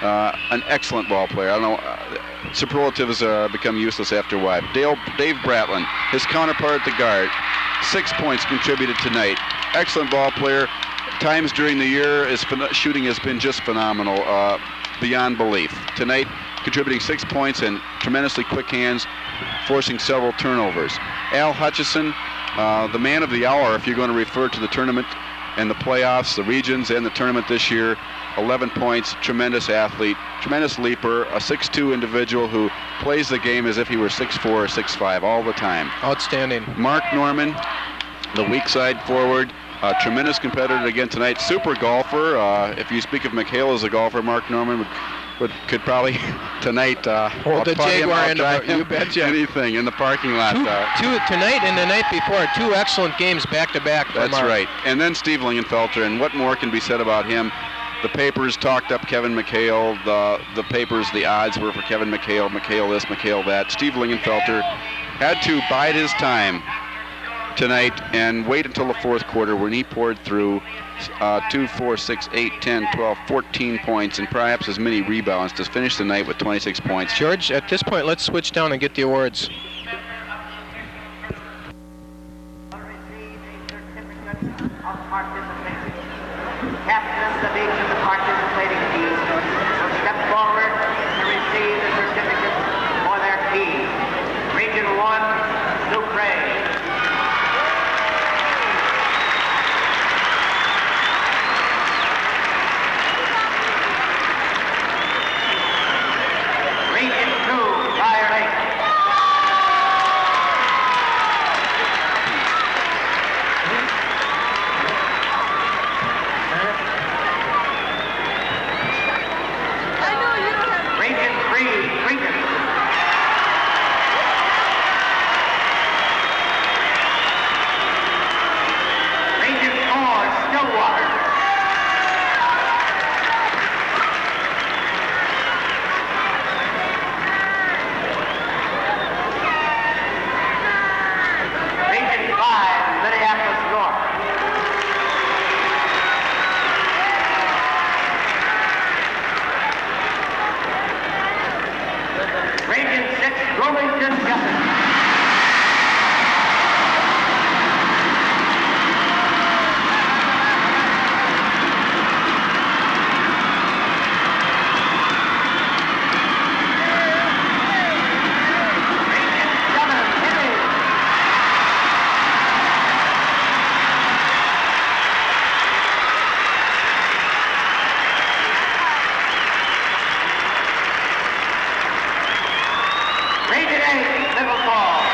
an excellent ball player. I don't know, superlatives become useless after a while. Dave Bratlin, his counterpart at the guard, 6 points contributed tonight. Excellent ball player. Times during the year, his shooting has been just phenomenal, beyond belief. Tonight, contributing 6 points and tremendously quick hands, forcing several turnovers. Al Hutchison, the man of the hour, if you're going to refer to the tournament and the playoffs, the regions, and the tournament this year, 11 points, tremendous athlete, tremendous leaper, a 6'2" individual who plays the game as if he were 6'4" or 6'5" all the time. Outstanding. Mark Norman, the weak side forward, a tremendous competitor again tonight. Super golfer. If you speak of McHale as a golfer, Mark Norman could probably tonight hold the Jaguar in the, you betcha. Anything in the parking lot. Two tonight and the night before, 2 excellent games back to back. That's right. And then Steve Lingenfelter, and what more can be said about him? The papers talked up Kevin McHale. The papers, the odds were for Kevin McHale, McHale this, McHale that. Steve Lingenfelter had to bide his time tonight and wait until the fourth quarter when he poured through 2, 4, 6, 8, 10, 12, 14 points and perhaps as many rebounds to finish the night with 26 points. George, at this point, let's switch down and get the awards. Captains of each of the participating teams will step forward to receive the certificates for their team. Region 1, Dupree. Region 2, Fire Lake. Region 3, Cretan. Region 4, Stillwater. Region 5, Minneapolis North. Region 6, Bloomington, Jefferson. Region 7, Hibbing. Region 8, Little Falls.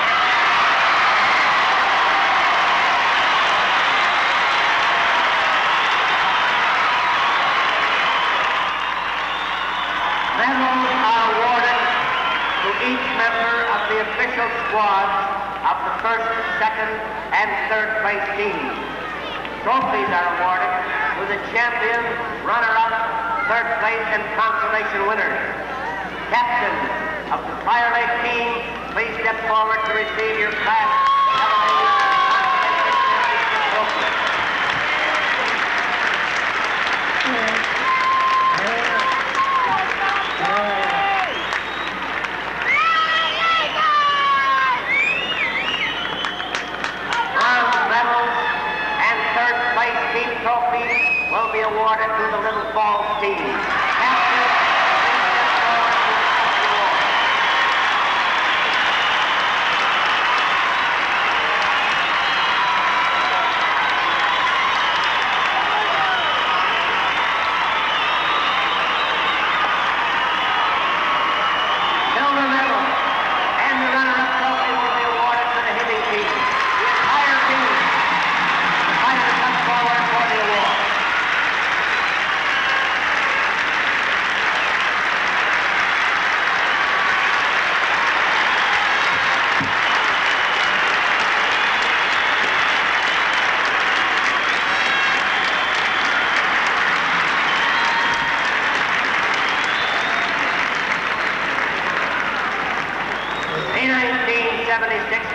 Medals are awarded to each member of the official squads of the first, second, and third place teams. Trophies are awarded to the champion, runner-up, third place, and consolation winners. Captain of the Fire Lake team, please step forward to receive your class trophy. Bronze medals and third place team trophies will be awarded to the Little Falls team. Captain, please step forward to accept the award.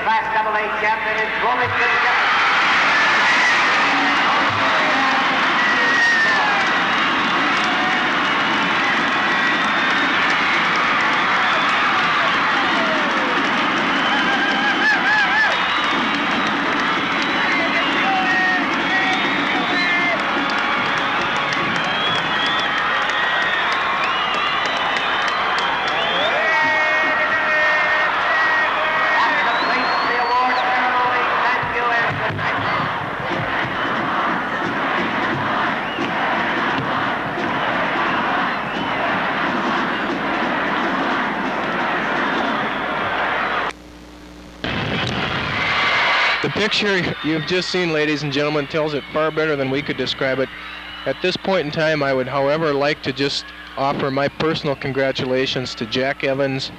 Class AA champion is Bloomington Jefferson. The picture you've just seen, ladies and gentlemen, tells it far better than we could describe it. At this point in time, I would, however, like to just offer my personal congratulations to Jack Evans,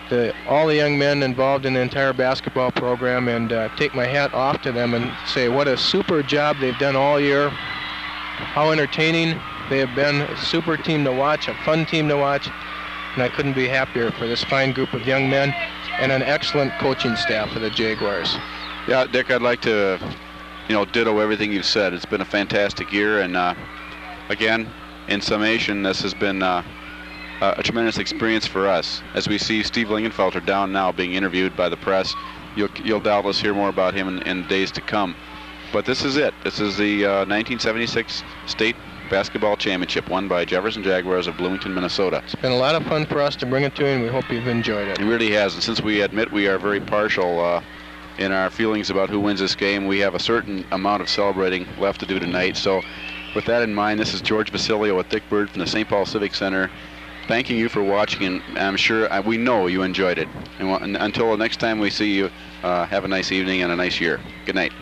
to all the young men involved in the entire basketball program, and take my hat off to them and say what a super job they've done all year, how entertaining they have been, a super team to watch, a fun team to watch, and I couldn't be happier for this fine group of young men and an excellent coaching staff of the Jaguars. Yeah, Dick, I'd like to, ditto everything you've said. It's been a fantastic year, and again, in summation, this has been a tremendous experience for us. As we see Steve Lingenfelter down now being interviewed by the press, you'll doubtless hear more about him in days to come. But this is it. This is the 1976 State Basketball Championship won by Jefferson Jaguars of Bloomington, Minnesota. It's been a lot of fun for us to bring it to you, and we hope you've enjoyed it. It really has, and since we admit we are very partial in our feelings about who wins this game, we have a certain amount of celebrating left to do tonight. So with that in mind, this is George Basilio with Dick Bird from the St. Paul Civic Center, thanking you for watching, and I'm sure we know you enjoyed it. And until the next time we see you, have a nice evening and a nice year. Good night.